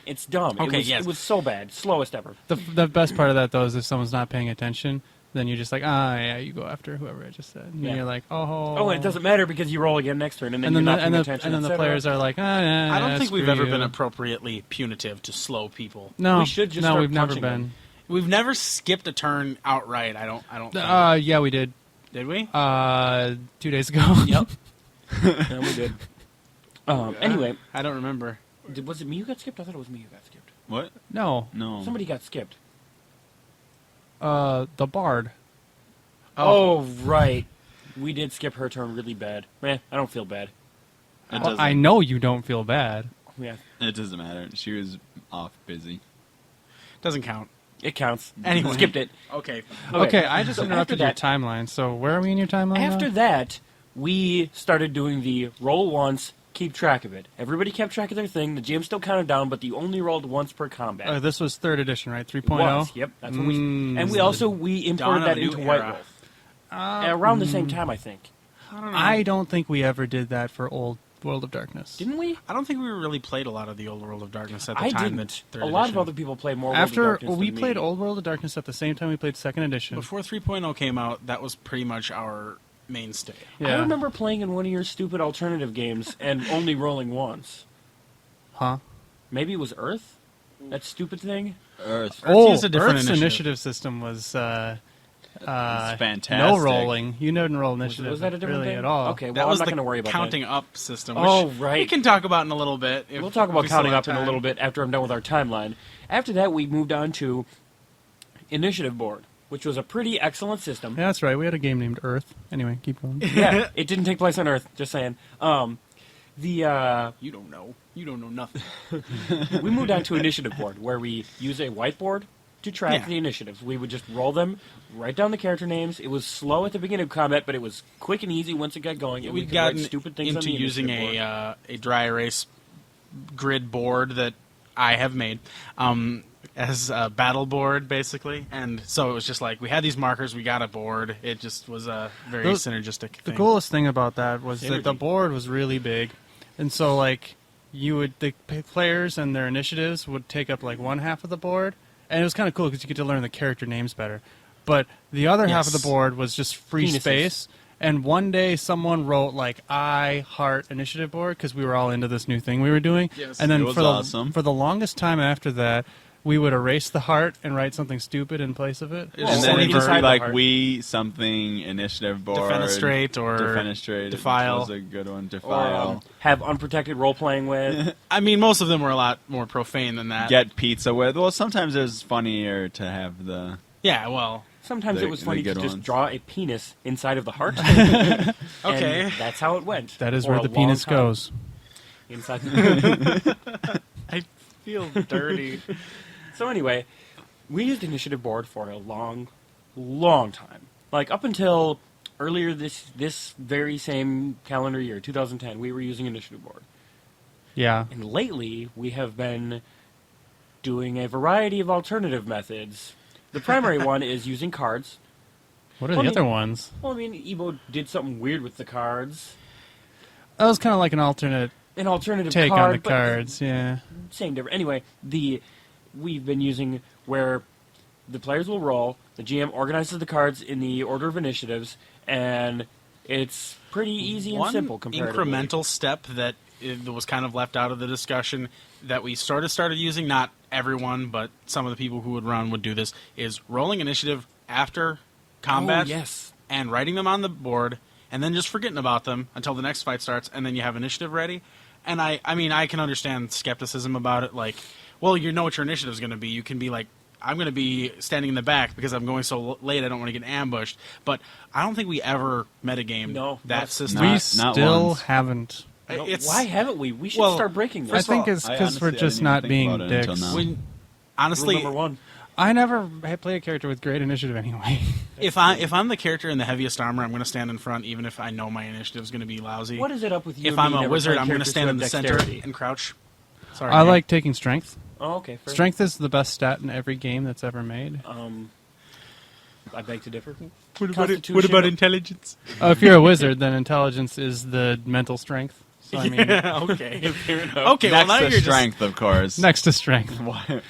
[SPEAKER 4] It's dumb.
[SPEAKER 1] Okay,
[SPEAKER 4] Yes.
[SPEAKER 1] yes.
[SPEAKER 4] It was so bad. Slowest ever.
[SPEAKER 2] the best part of that, though, is if someone's not paying attention, then you're just like, yeah, you go after whoever I just said. And
[SPEAKER 4] Yeah.
[SPEAKER 2] you're like,
[SPEAKER 4] Oh, and it doesn't matter because you roll again next turn, and then
[SPEAKER 2] And then,
[SPEAKER 4] you're
[SPEAKER 2] the,
[SPEAKER 4] not
[SPEAKER 2] and,
[SPEAKER 4] paying
[SPEAKER 2] the,
[SPEAKER 4] attention.
[SPEAKER 2] and then the
[SPEAKER 4] et cetera.
[SPEAKER 2] players are like, yeah,
[SPEAKER 1] I don't think we've
[SPEAKER 2] screw
[SPEAKER 1] ever
[SPEAKER 2] you.
[SPEAKER 1] been appropriately punitive to slow people.
[SPEAKER 2] No,
[SPEAKER 4] We should just
[SPEAKER 2] no,
[SPEAKER 4] start
[SPEAKER 2] we've never
[SPEAKER 4] punching
[SPEAKER 2] been.
[SPEAKER 4] them.
[SPEAKER 1] We've never skipped a turn outright. I don't think.
[SPEAKER 2] Yeah, we did.
[SPEAKER 1] Did we?
[SPEAKER 2] 2 days ago.
[SPEAKER 1] Yep.
[SPEAKER 4] Yeah, we did. Anyway,
[SPEAKER 1] I don't remember.
[SPEAKER 4] was it me who got skipped? I thought it was me who got skipped.
[SPEAKER 3] What?
[SPEAKER 2] No,
[SPEAKER 3] No.
[SPEAKER 4] Somebody got skipped.
[SPEAKER 2] the Bard.
[SPEAKER 4] Oh, right. We did skip her turn really bad. I don't feel bad.
[SPEAKER 3] It
[SPEAKER 2] Well,
[SPEAKER 3] doesn't.
[SPEAKER 2] I know you don't feel bad.
[SPEAKER 4] Yeah,
[SPEAKER 3] It doesn't matter. She was off busy.
[SPEAKER 1] Doesn't count.
[SPEAKER 4] it counts.
[SPEAKER 1] Anyway.
[SPEAKER 4] Skipped it.
[SPEAKER 1] Okay.
[SPEAKER 2] Okay, I just
[SPEAKER 4] So
[SPEAKER 2] interrupted
[SPEAKER 4] after
[SPEAKER 2] your
[SPEAKER 4] that-
[SPEAKER 2] timeline. So where are we in your timeline?
[SPEAKER 4] After
[SPEAKER 2] now?
[SPEAKER 4] that, we started doing the roll once, keep track of it. Everybody kept track of their thing. The GM still counted down, but you only rolled once per combat.
[SPEAKER 2] This was 3rd edition, right? 3.0.
[SPEAKER 4] Once, yep. That's when we. And we also we imported
[SPEAKER 1] dawn of
[SPEAKER 4] that
[SPEAKER 1] a new
[SPEAKER 4] into White
[SPEAKER 1] era.
[SPEAKER 4] Wolf around the same time, I think.
[SPEAKER 2] I don't think we ever did that for Old World of Darkness.
[SPEAKER 4] Didn't we?
[SPEAKER 1] I don't think we really played a lot of the old World of Darkness at the
[SPEAKER 4] I
[SPEAKER 1] time.
[SPEAKER 4] didn't.
[SPEAKER 1] That
[SPEAKER 4] A
[SPEAKER 1] third
[SPEAKER 4] lot
[SPEAKER 1] edition.
[SPEAKER 4] of other people played more. World of
[SPEAKER 2] After
[SPEAKER 4] Darkness
[SPEAKER 2] we
[SPEAKER 4] than
[SPEAKER 2] played
[SPEAKER 4] me.
[SPEAKER 2] Old World of Darkness at the same time we played 2nd edition.
[SPEAKER 1] Before 3.0 came out, that was pretty much our mainstay.
[SPEAKER 2] Yeah.
[SPEAKER 4] I remember playing in one of your stupid alternative games and only rolling once.
[SPEAKER 2] Huh?
[SPEAKER 4] Maybe it was Earth. That stupid thing.
[SPEAKER 3] Earth.
[SPEAKER 2] Oh,
[SPEAKER 1] used a different
[SPEAKER 2] Earth's
[SPEAKER 1] initiative.
[SPEAKER 2] initiative system was
[SPEAKER 3] It's fantastic.
[SPEAKER 2] no rolling. You didn't roll initiative
[SPEAKER 4] Was that a different
[SPEAKER 2] really
[SPEAKER 4] thing?
[SPEAKER 2] at all.
[SPEAKER 4] Okay, well,
[SPEAKER 1] That
[SPEAKER 4] I'm
[SPEAKER 1] was
[SPEAKER 4] not
[SPEAKER 1] the
[SPEAKER 4] going to worry about
[SPEAKER 1] counting
[SPEAKER 4] that.
[SPEAKER 1] up system.
[SPEAKER 4] Oh,
[SPEAKER 1] which
[SPEAKER 4] right.
[SPEAKER 1] We can talk about in a little bit.
[SPEAKER 4] We'll talk about
[SPEAKER 1] if we still
[SPEAKER 4] counting
[SPEAKER 1] have
[SPEAKER 4] up in a
[SPEAKER 1] time.
[SPEAKER 4] little bit after I'm done with our timeline. After that, we moved on to Initiative Board, which was a pretty excellent system.
[SPEAKER 2] Yeah, that's right. We had a game named Earth. Anyway, keep going.
[SPEAKER 4] Yeah, it didn't take place on Earth. Just saying. The
[SPEAKER 1] You don't know. You don't know nothing.
[SPEAKER 4] we moved on to initiative board where we use a whiteboard to track
[SPEAKER 1] Yeah.
[SPEAKER 4] the initiatives. We would just roll them, write down the character names. It was slow at the beginning of combat, but it was quick and easy once it got going. And we
[SPEAKER 1] We've
[SPEAKER 4] could write
[SPEAKER 1] gotten
[SPEAKER 4] stupid things on
[SPEAKER 1] into
[SPEAKER 4] the
[SPEAKER 1] using
[SPEAKER 4] initiative board.
[SPEAKER 1] a dry erase grid board that I have made as a battle board, basically. And so it was just like we had these markers, we got a board. It just was a very synergistic
[SPEAKER 2] The
[SPEAKER 1] thing.
[SPEAKER 2] coolest thing about that was that the
[SPEAKER 4] Synergy.
[SPEAKER 2] board was really big, and so like the players and their initiatives would take up like one half of the board, and it was kind of cool because you get to learn the character names better. But the other half of
[SPEAKER 1] Yes.
[SPEAKER 2] the board was just free
[SPEAKER 4] Penises.
[SPEAKER 2] space. And one day someone wrote like I heart initiative board because we were all into this new thing we were doing.
[SPEAKER 1] Yes.
[SPEAKER 2] And then
[SPEAKER 3] It was
[SPEAKER 2] for the
[SPEAKER 3] awesome.
[SPEAKER 2] for the longest time after that, we would erase the heart and write something stupid in place of it.
[SPEAKER 1] It's
[SPEAKER 3] And
[SPEAKER 1] just
[SPEAKER 3] then
[SPEAKER 1] like
[SPEAKER 3] it just
[SPEAKER 4] inside
[SPEAKER 3] be
[SPEAKER 4] the
[SPEAKER 3] like
[SPEAKER 4] heart.
[SPEAKER 3] we something initiative board.
[SPEAKER 1] Defenestrate or
[SPEAKER 3] Defenestrate
[SPEAKER 1] defile.
[SPEAKER 3] was a good one.
[SPEAKER 4] Or
[SPEAKER 3] Defile.
[SPEAKER 4] have unprotected role playing with.
[SPEAKER 1] I mean, most of them were a lot more profane than that.
[SPEAKER 3] Get pizza with. Well, sometimes it was funnier to have the.
[SPEAKER 1] Yeah, well,
[SPEAKER 4] Sometimes
[SPEAKER 3] The-
[SPEAKER 4] it was
[SPEAKER 3] the
[SPEAKER 4] funny to
[SPEAKER 3] good
[SPEAKER 4] just
[SPEAKER 3] ones.
[SPEAKER 4] draw a penis inside of the heart.
[SPEAKER 1] okay.
[SPEAKER 4] And that's how it went.
[SPEAKER 2] That is
[SPEAKER 4] for
[SPEAKER 2] where
[SPEAKER 4] a
[SPEAKER 2] the
[SPEAKER 4] long
[SPEAKER 2] penis
[SPEAKER 4] time.
[SPEAKER 2] goes.
[SPEAKER 4] Inside the
[SPEAKER 1] I feel dirty.
[SPEAKER 4] So anyway, we used initiative board for a long, long time. Like up until earlier this very same calendar year, 2010, we were using initiative board.
[SPEAKER 2] Yeah.
[SPEAKER 4] And lately, we have been doing a variety of alternative methods. The primary one is using cards.
[SPEAKER 2] What are
[SPEAKER 4] Well,
[SPEAKER 2] the
[SPEAKER 4] I
[SPEAKER 2] other
[SPEAKER 4] mean-
[SPEAKER 2] ones?
[SPEAKER 4] Well, I mean, Ebo did something weird with the cards.
[SPEAKER 2] That was kind of like an alternate
[SPEAKER 4] An alternative
[SPEAKER 2] take
[SPEAKER 4] card,
[SPEAKER 2] on the
[SPEAKER 4] but
[SPEAKER 2] cards. Yeah.
[SPEAKER 4] same different. Anyway, we've been using where the players will roll, the GM organizes the cards in the order of initiatives, and it's pretty easy and
[SPEAKER 1] One
[SPEAKER 4] simple comparatively.
[SPEAKER 1] incremental step that was kind of left out of the discussion that we started using, not everyone, but some of the people who would run would do this, is rolling initiative after combat
[SPEAKER 4] Oh, yes.
[SPEAKER 1] and writing them on the board and then just forgetting about them until the next fight starts, and then you have initiative ready. And I mean, I can understand skepticism about it, like, well, you know what your initiative is going to be. You can be like, I'm going to be standing in the back because I'm going so late I don't want to get ambushed. But I don't think we ever metagame
[SPEAKER 4] No,
[SPEAKER 1] that
[SPEAKER 4] not-
[SPEAKER 1] system.
[SPEAKER 2] We
[SPEAKER 3] Not
[SPEAKER 2] still
[SPEAKER 3] once.
[SPEAKER 2] haven't.
[SPEAKER 4] No,
[SPEAKER 1] It's-
[SPEAKER 4] why haven't we? We should
[SPEAKER 1] well,
[SPEAKER 4] start breaking this.
[SPEAKER 2] I
[SPEAKER 1] First of
[SPEAKER 2] think
[SPEAKER 1] all,
[SPEAKER 2] it's
[SPEAKER 3] I
[SPEAKER 2] because we're
[SPEAKER 3] honestly
[SPEAKER 2] just
[SPEAKER 3] didn't
[SPEAKER 2] not
[SPEAKER 3] even think
[SPEAKER 2] being
[SPEAKER 3] about it until
[SPEAKER 2] dicks.
[SPEAKER 3] now.
[SPEAKER 1] When,
[SPEAKER 4] Rule
[SPEAKER 1] honestly,
[SPEAKER 4] number one.
[SPEAKER 2] I never play a character with great initiative anyway.
[SPEAKER 1] if I'm the character in the heaviest armor, I'm going to stand in front, even if I know my initiative is going to be lousy.
[SPEAKER 4] What is it up with you?
[SPEAKER 1] If
[SPEAKER 4] and
[SPEAKER 1] I'm
[SPEAKER 4] me
[SPEAKER 1] a
[SPEAKER 4] never
[SPEAKER 1] wizard,
[SPEAKER 4] playing
[SPEAKER 1] I'm going to
[SPEAKER 4] characters
[SPEAKER 1] stand
[SPEAKER 4] who
[SPEAKER 1] in the
[SPEAKER 4] have
[SPEAKER 1] center
[SPEAKER 4] dexterity?
[SPEAKER 1] and crouch. Sorry,
[SPEAKER 2] I
[SPEAKER 1] Nate.
[SPEAKER 2] like taking strength.
[SPEAKER 4] Oh, okay. Fair
[SPEAKER 2] Strength is the best stat in every game that's ever made.
[SPEAKER 4] I beg to differ.
[SPEAKER 1] What
[SPEAKER 4] Constitution-
[SPEAKER 1] intelligence?
[SPEAKER 2] If you're a wizard, then intelligence is the mental strength. So I mean,
[SPEAKER 1] Yeah, okay.
[SPEAKER 4] Fair enough.
[SPEAKER 1] Okay, well
[SPEAKER 3] Next
[SPEAKER 1] now
[SPEAKER 3] to
[SPEAKER 1] you're
[SPEAKER 3] strength, of course.
[SPEAKER 2] next to strength.
[SPEAKER 3] Why-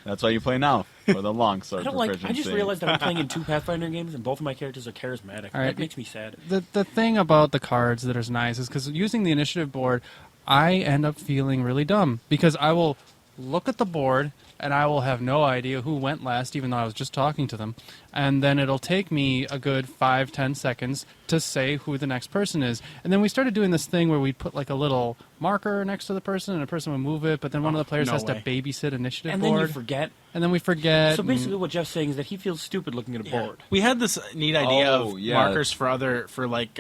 [SPEAKER 3] That's why you play now for the long
[SPEAKER 4] I
[SPEAKER 3] sword
[SPEAKER 4] don't like. I
[SPEAKER 3] proficiency.
[SPEAKER 4] just realized that I'm playing in two Pathfinder games, and both of my characters are charismatic.
[SPEAKER 2] All right.
[SPEAKER 4] That makes me sad.
[SPEAKER 2] The thing about the cards that is nice is because using the initiative board, I end up feeling really dumb because I will look at the board and I will have no idea who went last, even though I was just talking to them. And then it'll take me a good 5-10 seconds to say who the next person is. And then we started doing this thing where we'd put like a little marker next to the person and a person would move it, but then one of the players
[SPEAKER 1] no
[SPEAKER 2] has
[SPEAKER 1] way.
[SPEAKER 2] to babysit initiative
[SPEAKER 4] And then
[SPEAKER 2] board.
[SPEAKER 4] you forget.
[SPEAKER 2] And then we forget.
[SPEAKER 4] So
[SPEAKER 2] and-
[SPEAKER 4] basically, what Jeff's saying is that he feels stupid looking at a board.
[SPEAKER 1] We had this neat idea
[SPEAKER 3] Oh,
[SPEAKER 1] of
[SPEAKER 3] yeah.
[SPEAKER 1] markers for like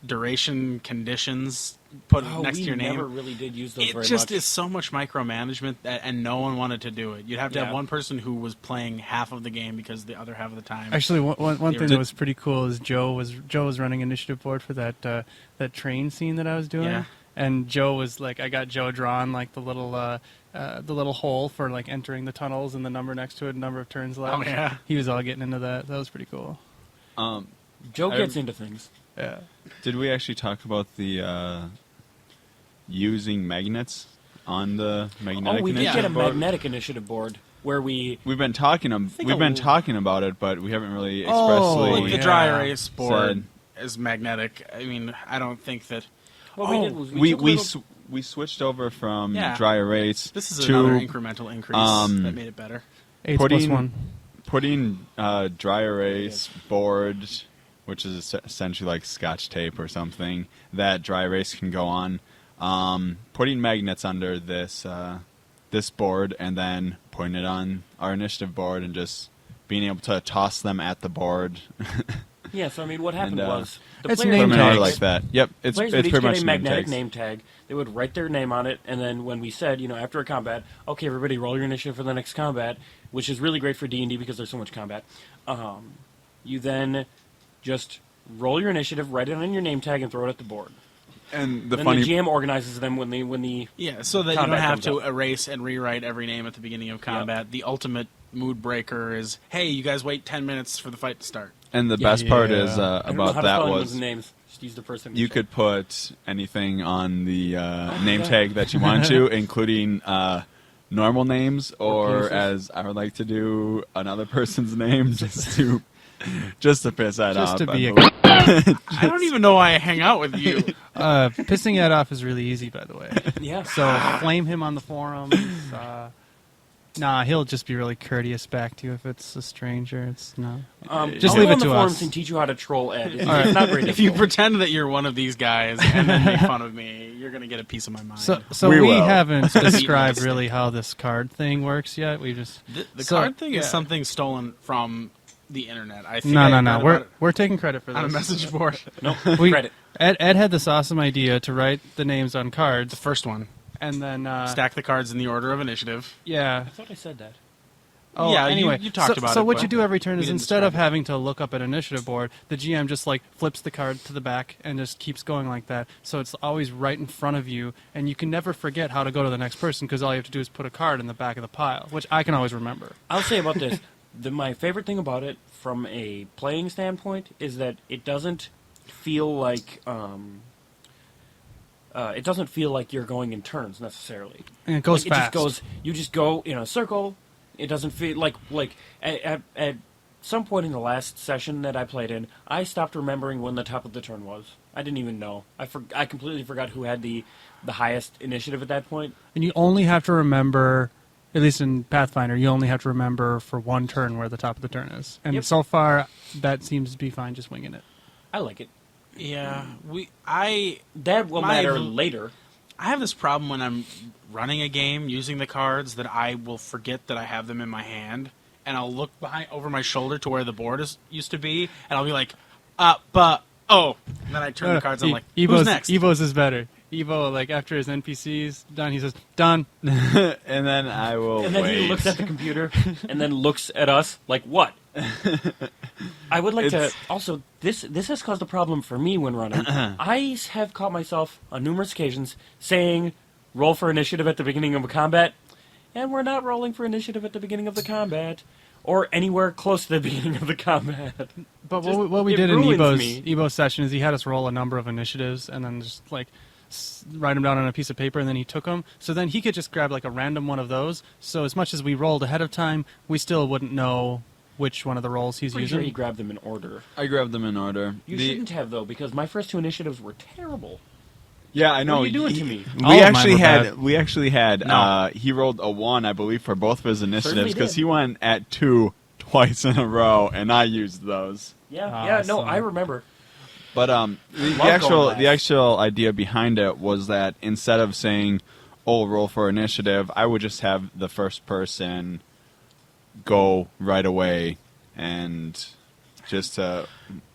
[SPEAKER 1] duration conditions put
[SPEAKER 4] Oh,
[SPEAKER 1] next
[SPEAKER 4] we
[SPEAKER 1] to your name.
[SPEAKER 4] never really did use those
[SPEAKER 1] It
[SPEAKER 4] very
[SPEAKER 1] just
[SPEAKER 4] much.
[SPEAKER 1] is so much micromanagement, and no one wanted to do it. You'd have to
[SPEAKER 4] Yeah.
[SPEAKER 1] have one person who was playing half of the game because the other half of the time.
[SPEAKER 2] Actually, one
[SPEAKER 1] They
[SPEAKER 2] thing
[SPEAKER 1] were-
[SPEAKER 2] that was pretty cool is Joe was running initiative board for that train scene that I was doing,
[SPEAKER 1] Yeah.
[SPEAKER 2] and Joe was like, I got Joe drawn like the little hole for like entering the tunnels and the number next to it, number of turns left.
[SPEAKER 1] Oh, yeah.
[SPEAKER 2] He was all getting into that. That was pretty cool.
[SPEAKER 4] Joe
[SPEAKER 3] I-
[SPEAKER 4] gets into things.
[SPEAKER 2] Yeah.
[SPEAKER 3] Did we actually talk about the using magnets on the magnetic
[SPEAKER 4] Oh, we did
[SPEAKER 3] initiative
[SPEAKER 4] get a
[SPEAKER 3] board?
[SPEAKER 4] magnetic initiative board where we.
[SPEAKER 3] We've been talking.
[SPEAKER 1] think
[SPEAKER 3] We've been
[SPEAKER 1] a-
[SPEAKER 3] talking about it, but we haven't really
[SPEAKER 2] Oh,
[SPEAKER 3] expressly.
[SPEAKER 1] like the
[SPEAKER 2] yeah.
[SPEAKER 1] dry erase board
[SPEAKER 3] Said-
[SPEAKER 1] is magnetic. I mean, I don't think that.
[SPEAKER 4] What we did was
[SPEAKER 3] we
[SPEAKER 4] took
[SPEAKER 3] we,
[SPEAKER 4] little-
[SPEAKER 3] we switched over from
[SPEAKER 1] Yeah.
[SPEAKER 3] dry erase
[SPEAKER 1] This is
[SPEAKER 3] to
[SPEAKER 1] another incremental increase that made it better.
[SPEAKER 2] 8+1.
[SPEAKER 3] putting dry erase board, which is essentially like Scotch tape or something that dry erase can go on. Putting magnets under this this board and then putting it on our initiative board and just being able to toss them at the board.
[SPEAKER 4] Yeah, so I mean, what happened
[SPEAKER 3] And,
[SPEAKER 4] was the
[SPEAKER 2] it's
[SPEAKER 4] players
[SPEAKER 2] name
[SPEAKER 3] Put them in order
[SPEAKER 2] tags.
[SPEAKER 3] like that. Yep, it's
[SPEAKER 4] players would each
[SPEAKER 3] pretty
[SPEAKER 4] get
[SPEAKER 3] much
[SPEAKER 4] a
[SPEAKER 3] name
[SPEAKER 4] magnetic
[SPEAKER 3] tags.
[SPEAKER 4] name tag. They would write their name on it, and then when we said, after a combat, okay, everybody roll your initiative for the next combat, which is really great for D&D because there's so much combat. You then just roll your initiative, write it on your name tag, and throw it at the board.
[SPEAKER 3] And the
[SPEAKER 4] Then
[SPEAKER 3] funny
[SPEAKER 4] the GM organizes them when the
[SPEAKER 1] Yeah, so that you don't
[SPEAKER 4] combat
[SPEAKER 1] have
[SPEAKER 4] comes
[SPEAKER 1] to
[SPEAKER 4] up.
[SPEAKER 1] erase and rewrite every name at the beginning of combat. The ultimate mood breaker is, hey, you guys wait 10 minutes for the fight to start.
[SPEAKER 3] And the
[SPEAKER 4] Yeah.
[SPEAKER 3] best part is
[SPEAKER 2] Yeah.
[SPEAKER 4] I don't know
[SPEAKER 3] about
[SPEAKER 4] how to
[SPEAKER 3] that
[SPEAKER 4] spell anyone's
[SPEAKER 3] was
[SPEAKER 4] names. Just use the person.
[SPEAKER 3] you could put anything on the name tag that you want to, including normal names, or
[SPEAKER 4] penises.
[SPEAKER 3] as I would like to do, another person's name, just to piss that
[SPEAKER 2] Just
[SPEAKER 3] off.
[SPEAKER 2] to
[SPEAKER 3] I
[SPEAKER 2] be a-
[SPEAKER 3] believe.
[SPEAKER 1] I don't even know why I hang out with you.
[SPEAKER 2] Pissing Ed off is really easy, by the way.
[SPEAKER 4] Yeah.
[SPEAKER 2] So flame him on the forums. Nah, he'll just be really courteous back to you if it's a stranger. It's no. Just
[SPEAKER 4] I'll
[SPEAKER 2] leave
[SPEAKER 4] go
[SPEAKER 2] it
[SPEAKER 4] on the
[SPEAKER 2] to
[SPEAKER 4] forums
[SPEAKER 2] us.
[SPEAKER 4] and teach you how to troll Ed. It's,
[SPEAKER 1] All right.
[SPEAKER 4] it's not very
[SPEAKER 1] If you
[SPEAKER 4] difficult.
[SPEAKER 1] pretend that you're one of these guys and then make fun of me, you're going to get a piece of my mind.
[SPEAKER 2] So
[SPEAKER 3] We
[SPEAKER 2] we
[SPEAKER 3] will.
[SPEAKER 2] haven't described
[SPEAKER 1] Mistake.
[SPEAKER 2] really how this card thing works yet. We just
[SPEAKER 1] the
[SPEAKER 2] so-
[SPEAKER 1] card thing
[SPEAKER 2] yeah.
[SPEAKER 1] is something stolen from the internet. I think
[SPEAKER 2] no.
[SPEAKER 1] I read
[SPEAKER 2] We're
[SPEAKER 1] about it
[SPEAKER 2] we're taking credit for
[SPEAKER 1] on a
[SPEAKER 2] this.
[SPEAKER 1] message board.
[SPEAKER 4] No,
[SPEAKER 2] We-
[SPEAKER 4] credit.
[SPEAKER 2] Ed had this awesome idea to write the names on
[SPEAKER 1] The
[SPEAKER 2] cards,
[SPEAKER 1] first one.
[SPEAKER 2] and then
[SPEAKER 1] Stack the cards in the order of initiative.
[SPEAKER 2] yeah.
[SPEAKER 4] I thought I said that.
[SPEAKER 2] Oh,
[SPEAKER 1] Yeah,
[SPEAKER 2] anyway,
[SPEAKER 1] you talked about
[SPEAKER 2] so
[SPEAKER 1] it,
[SPEAKER 2] what
[SPEAKER 1] but
[SPEAKER 2] you do every turn
[SPEAKER 1] we
[SPEAKER 2] is
[SPEAKER 1] didn't
[SPEAKER 2] instead of
[SPEAKER 1] describe it.
[SPEAKER 2] having to look up an initiative board, the GM just like flips the card to the back and just keeps going like that. So it's always right in front of you, and you can never forget how to go to the next person because all you have to do is put a card in the back of the pile, which I can always remember.
[SPEAKER 4] I'll say about this. My favorite thing about it, from a playing standpoint, is that it doesn't feel like you're going in turns necessarily.
[SPEAKER 2] And it goes
[SPEAKER 4] Like,
[SPEAKER 2] fast.
[SPEAKER 4] You just go in a circle. It doesn't feel like at some point in the last session that I played in, I stopped remembering when the top of the turn was. I didn't even know. I completely forgot who had the highest initiative at that point.
[SPEAKER 2] And you only have to remember, at least in Pathfinder, you only have to remember for one turn where the top of the turn is. And
[SPEAKER 4] Yep.
[SPEAKER 2] so far, that seems to be fine, just winging it.
[SPEAKER 4] I like it.
[SPEAKER 1] Yeah,
[SPEAKER 4] That will
[SPEAKER 1] My-
[SPEAKER 4] matter later.
[SPEAKER 1] I have this problem when I'm running a game using the cards that I will forget that I have them in my hand, and I'll look over my shoulder to where the board used to be, and I'll be like, and then I turn the cards, and I'm like, who's next?
[SPEAKER 2] Evo's is better. Evo, like, after his NPC's done, he says, done.
[SPEAKER 3] And then I will
[SPEAKER 4] And then
[SPEAKER 3] wait.
[SPEAKER 4] he looks at the computer and then looks at us like, what? I would like to...
[SPEAKER 3] It's-
[SPEAKER 4] Also, this has caused a problem for me when running. I have caught myself on numerous occasions saying, roll for initiative at the beginning of a combat, and we're not rolling for initiative at the beginning of the combat, or anywhere close to the beginning of the combat.
[SPEAKER 2] But
[SPEAKER 4] Just-
[SPEAKER 2] what we
[SPEAKER 4] it
[SPEAKER 2] did in
[SPEAKER 4] ruins me.
[SPEAKER 2] Evo's session is he had us roll a number of initiatives and then just, like, write them down on a piece of paper, and then he took them. So then he could just grab, like, a random one of those. So as much as we rolled ahead of time, we still wouldn't know which one of the rolls he's
[SPEAKER 4] Pretty
[SPEAKER 2] using.
[SPEAKER 4] sure he grabbed them in order.
[SPEAKER 3] I grabbed them in order.
[SPEAKER 4] You shouldn't have, though, because my first two initiatives were terrible.
[SPEAKER 3] Yeah, I know.
[SPEAKER 4] What are you doing to me?
[SPEAKER 2] All of mine
[SPEAKER 3] We
[SPEAKER 2] were
[SPEAKER 3] actually had.
[SPEAKER 1] No.
[SPEAKER 3] He rolled a 1, I believe, for both of his initiatives
[SPEAKER 4] Certainly
[SPEAKER 3] because
[SPEAKER 4] did.
[SPEAKER 3] he went at 2 twice in a row, and I used those.
[SPEAKER 4] Yeah, no,
[SPEAKER 2] Awesome.
[SPEAKER 4] I remember.
[SPEAKER 3] But the
[SPEAKER 4] Love going last.
[SPEAKER 3] actual idea behind it was that instead of saying, "Oh, roll for initiative," I would just have the first person go right away, and just to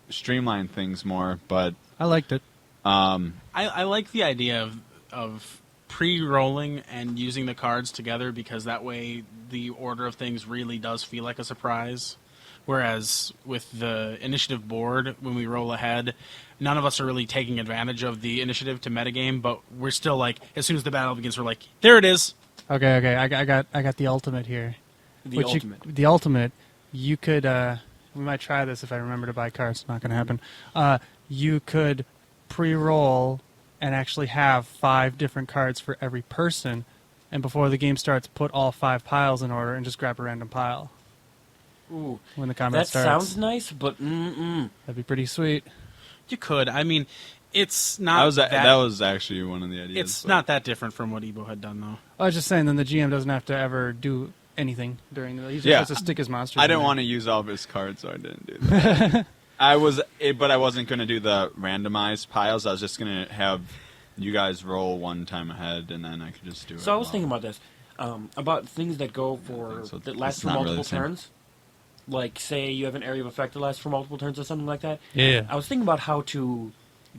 [SPEAKER 3] streamline things more. But
[SPEAKER 2] I liked it.
[SPEAKER 1] I like the idea of pre-rolling and using the cards together, because that way the order of things really does feel like a surprise. Whereas with the initiative board, when we roll ahead, none of us are really taking advantage of the initiative to metagame, but we're still like, as soon as the battle begins, we're like, there it is.
[SPEAKER 2] Okay, I got the ultimate here.
[SPEAKER 4] The
[SPEAKER 2] Which
[SPEAKER 4] ultimate.
[SPEAKER 2] The ultimate. You could. We might try this if I remember to buy cards. It's not going to happen. You could pre-roll and actually have 5 different cards for every person, and before the game starts, put all 5 piles in order and just grab a random pile
[SPEAKER 4] Ooh,
[SPEAKER 2] when the combat
[SPEAKER 4] that
[SPEAKER 2] starts.
[SPEAKER 4] sounds nice, but
[SPEAKER 2] That'd be pretty sweet.
[SPEAKER 1] You could. I mean, it's not
[SPEAKER 3] that was actually one of the ideas.
[SPEAKER 1] it's
[SPEAKER 3] but-
[SPEAKER 1] not that different from what Ebo had done, though.
[SPEAKER 2] I was just saying, then the GM doesn't have to ever do anything during the. He just
[SPEAKER 3] Yeah.
[SPEAKER 2] has to stick his monsters.
[SPEAKER 3] I
[SPEAKER 2] in
[SPEAKER 3] didn't
[SPEAKER 2] there.
[SPEAKER 3] want to use all of his cards, so I didn't do that. But I wasn't going to do the randomized piles. I was just going to have you guys roll one time ahead, and then I could just do it.
[SPEAKER 4] so I was
[SPEAKER 3] while-
[SPEAKER 4] thinking about this, about things that go for
[SPEAKER 3] So
[SPEAKER 4] that last
[SPEAKER 3] it's
[SPEAKER 4] for
[SPEAKER 3] not really
[SPEAKER 4] multiple
[SPEAKER 3] the same.
[SPEAKER 4] turns. like say you have an area of effect that lasts for multiple turns or something like that.
[SPEAKER 2] Yeah.
[SPEAKER 4] I was thinking about how to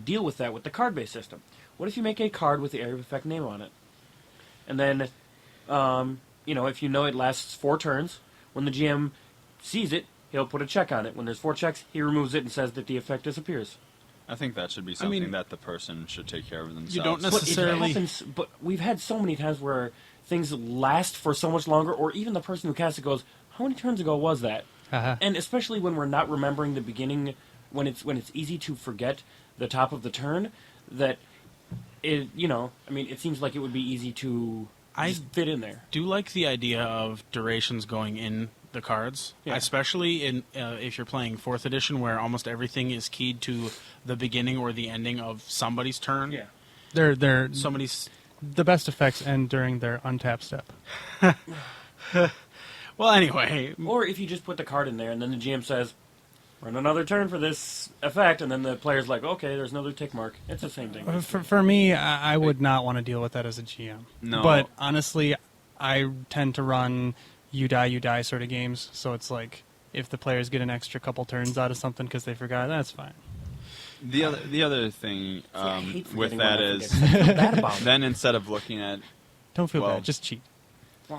[SPEAKER 4] deal with that with the card-based system. What if you make a card with the area of effect name on it, and then, if you know it lasts 4 turns, when the GM sees it, he'll put a check on it. When there's 4 checks, he removes it and says that the effect disappears.
[SPEAKER 3] I think that should be something that the person should take care of themselves.
[SPEAKER 1] You don't
[SPEAKER 4] But
[SPEAKER 1] necessarily.
[SPEAKER 4] it happens, but we've had so many times where things last for so much longer, or even the person who cast it goes, "How many turns ago was that?"
[SPEAKER 2] Uh-huh.
[SPEAKER 4] And especially when we're not remembering the beginning, when it's easy to forget the top of the turn, that it it seems like it would be easy to just fit in there.
[SPEAKER 1] Do like the idea of durations going in the cards,
[SPEAKER 4] Yeah.
[SPEAKER 1] especially in if you're playing 4th edition, where almost everything is keyed to the beginning or the ending of somebody's turn.
[SPEAKER 4] Yeah.
[SPEAKER 2] They're
[SPEAKER 1] Somebody's.
[SPEAKER 2] the best effects end during their untap step.
[SPEAKER 1] Well, anyway,
[SPEAKER 4] Or if you just put the card in there and then the GM says, "Run another turn for this effect," and then the player's like, "Okay, there's another tick mark." It's the same thing.
[SPEAKER 2] For me, I would not want to deal with that as a GM.
[SPEAKER 3] No.
[SPEAKER 2] But honestly, I tend to run you die sort of games. So it's like if the players get an extra couple turns out of something because they forgot, that's fine.
[SPEAKER 3] The other thing
[SPEAKER 4] I hate
[SPEAKER 3] with
[SPEAKER 4] forgetting
[SPEAKER 3] that
[SPEAKER 4] when I
[SPEAKER 3] is
[SPEAKER 4] forget. I feel bad about it.
[SPEAKER 3] then instead of looking at
[SPEAKER 2] Don't feel
[SPEAKER 3] Well,
[SPEAKER 2] bad. Just cheat.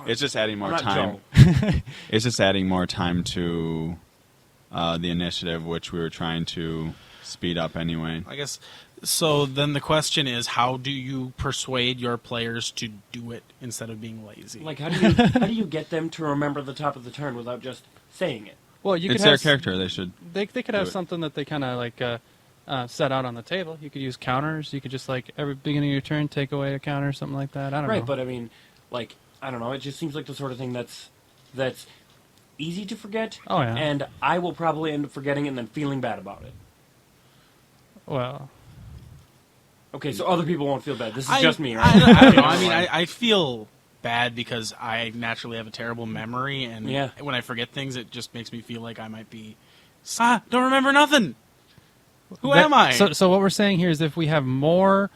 [SPEAKER 3] it's just adding more
[SPEAKER 4] I'm not
[SPEAKER 3] time.
[SPEAKER 4] Joe.
[SPEAKER 3] It's just adding more time to the initiative, which we were trying to speed up anyway.
[SPEAKER 1] I guess. So then the question is, how do you persuade your players to do it instead of being lazy?
[SPEAKER 4] Like, how do you get them to remember the top of the turn without just saying it?
[SPEAKER 2] Well, you
[SPEAKER 3] It's
[SPEAKER 2] could
[SPEAKER 3] their
[SPEAKER 2] have
[SPEAKER 3] character. They should.
[SPEAKER 2] They could
[SPEAKER 3] do
[SPEAKER 2] have
[SPEAKER 3] it.
[SPEAKER 2] something that they kind of like set out on the table. You could use counters. You could just like every beginning of your turn take away a counter or something like that. I don't
[SPEAKER 4] Right,
[SPEAKER 2] know.
[SPEAKER 4] but I mean, like, I don't know. It just seems like the sort of thing that's easy to forget.
[SPEAKER 2] Oh, yeah.
[SPEAKER 4] And I will probably end up forgetting it and then feeling bad about it.
[SPEAKER 2] Well,
[SPEAKER 4] Okay, so other people won't feel bad. This is
[SPEAKER 1] I-
[SPEAKER 4] just me, right?
[SPEAKER 1] I don't know. I mean, I feel bad because I naturally have a terrible memory, and
[SPEAKER 4] Yeah.
[SPEAKER 1] when I forget things, it just makes me feel like I might be. Don't remember nothing. Who am I?
[SPEAKER 2] So what we're saying here is if we have more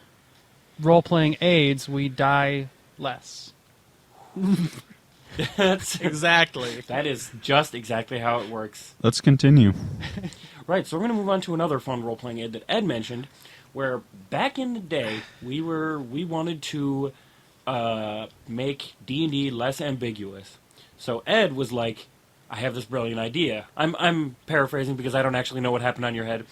[SPEAKER 2] role-playing aids, we die less.
[SPEAKER 4] That's
[SPEAKER 1] Exactly.
[SPEAKER 4] that is just exactly how it works.
[SPEAKER 3] Let's continue.
[SPEAKER 4] Right, so we're going to move on to another fun role-playing aid that Ed mentioned, where back in the day we wanted to make D&D less ambiguous. So Ed was like, "I have this brilliant idea." I'm paraphrasing because I don't actually know what happened on your head.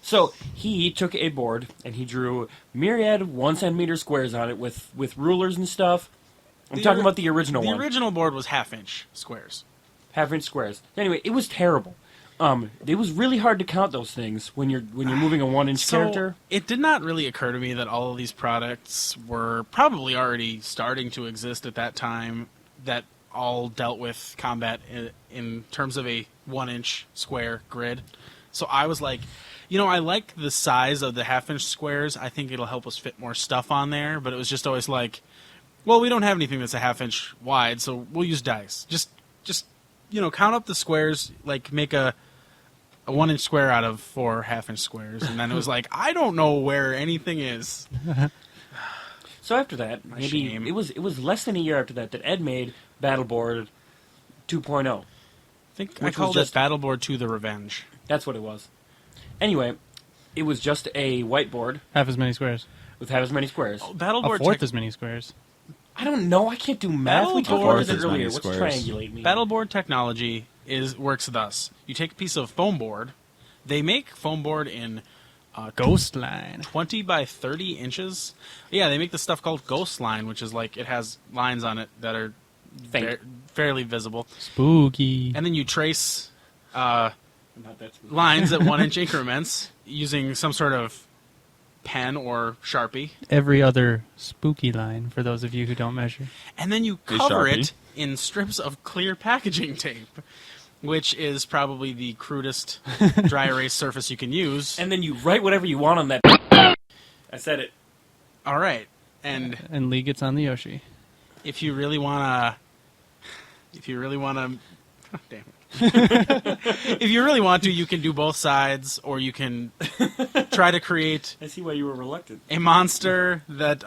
[SPEAKER 4] So he took a board and he drew myriad 1 centimeter squares on it with rulers and stuff. I'm talking about the original one.
[SPEAKER 1] The original board was half-inch squares.
[SPEAKER 4] Half-inch squares. Anyway, it was terrible. It was really hard to count those things when you're moving a 1-inch character.
[SPEAKER 1] It did not really occur to me that all of these products were probably already starting to exist at that time that all dealt with combat in terms of a 1-inch square grid. So I was like, I like the size of the half-inch squares. I think it'll help us fit more stuff on there. But it was just always like, well, we don't have anything that's a half-inch wide, so we'll use dice. Just count up the squares, like make a 1-inch square out of 4 half-inch squares. And then it was like, I don't know where anything is.
[SPEAKER 4] So after that, maybe
[SPEAKER 1] shame.
[SPEAKER 4] it was less than a year after that Ed made Battleboard 2.0.
[SPEAKER 1] I think
[SPEAKER 4] Which
[SPEAKER 1] I
[SPEAKER 4] was
[SPEAKER 1] called
[SPEAKER 4] just-
[SPEAKER 1] it Battleboard 2 The Revenge.
[SPEAKER 4] That's what it was. Anyway, it was just a whiteboard
[SPEAKER 2] Half as many squares.
[SPEAKER 4] with half as many squares.
[SPEAKER 2] A
[SPEAKER 1] Battleboard
[SPEAKER 2] fourth
[SPEAKER 1] tech-
[SPEAKER 2] as many squares.
[SPEAKER 4] I don't know. I can't do math. We talked about
[SPEAKER 1] Battleboard
[SPEAKER 4] this
[SPEAKER 3] is many
[SPEAKER 4] earlier. What's
[SPEAKER 3] squares.
[SPEAKER 4] triangulate me?
[SPEAKER 1] Battleboard technology works thus. You take a piece of foam board. They make foam board in
[SPEAKER 2] Ghost line.
[SPEAKER 1] 20 by 30 inches. Yeah, they make this stuff called Ghost Line, which is like it has lines on it that are
[SPEAKER 4] Faint.
[SPEAKER 1] fairly visible.
[SPEAKER 2] Spooky.
[SPEAKER 1] And then you trace
[SPEAKER 4] Not that smooth.
[SPEAKER 1] lines at 1-inch increments using some sort of pen or Sharpie.
[SPEAKER 2] Every other spooky line for those of you who don't measure.
[SPEAKER 1] And then you
[SPEAKER 3] Hey,
[SPEAKER 1] cover
[SPEAKER 3] Sharpie.
[SPEAKER 1] it in strips of clear packaging tape, which is probably the crudest dry erase surface you can use.
[SPEAKER 4] And then you write whatever you want on that. I said it.
[SPEAKER 1] All right. And
[SPEAKER 2] And Lee gets on the Yoshi.
[SPEAKER 1] if you really want to, damn it. If you really want to, you can do both sides, or you can try to create
[SPEAKER 4] I see why you were reluctant.
[SPEAKER 1] a monster that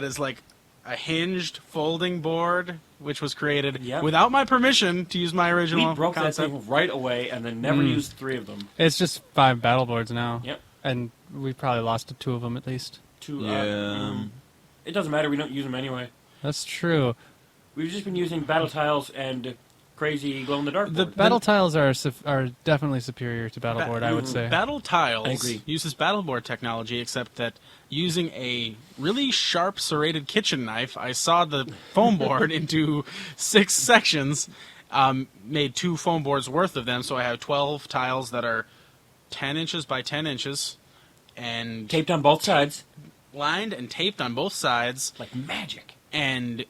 [SPEAKER 1] is like a hinged folding board, which was created
[SPEAKER 4] Yep.
[SPEAKER 1] without my permission to use my original
[SPEAKER 4] We broke
[SPEAKER 1] concept.
[SPEAKER 4] that thing right away and then never used 3 of them.
[SPEAKER 2] It's just 5 battle boards now.
[SPEAKER 4] Yep.
[SPEAKER 2] And we probably lost 2 of them at least.
[SPEAKER 4] It doesn't matter. We don't use them anyway.
[SPEAKER 2] That's true.
[SPEAKER 4] We've just been using battle tiles and crazy glow-in-the-dark
[SPEAKER 1] The
[SPEAKER 4] boards.
[SPEAKER 2] Battle tiles are definitely superior to battle board, I would say.
[SPEAKER 1] Battle
[SPEAKER 4] I
[SPEAKER 1] Tiles
[SPEAKER 4] agree.
[SPEAKER 1] uses battleboard technology, except that using a really sharp serrated kitchen knife, I sawed the foam board into 6 sections, made 2 foam boards worth of them, so I have 12 tiles that are 10 inches by 10 inches, and
[SPEAKER 4] Taped on both sides.
[SPEAKER 1] lined and taped on both sides,
[SPEAKER 4] Like magic.
[SPEAKER 1] and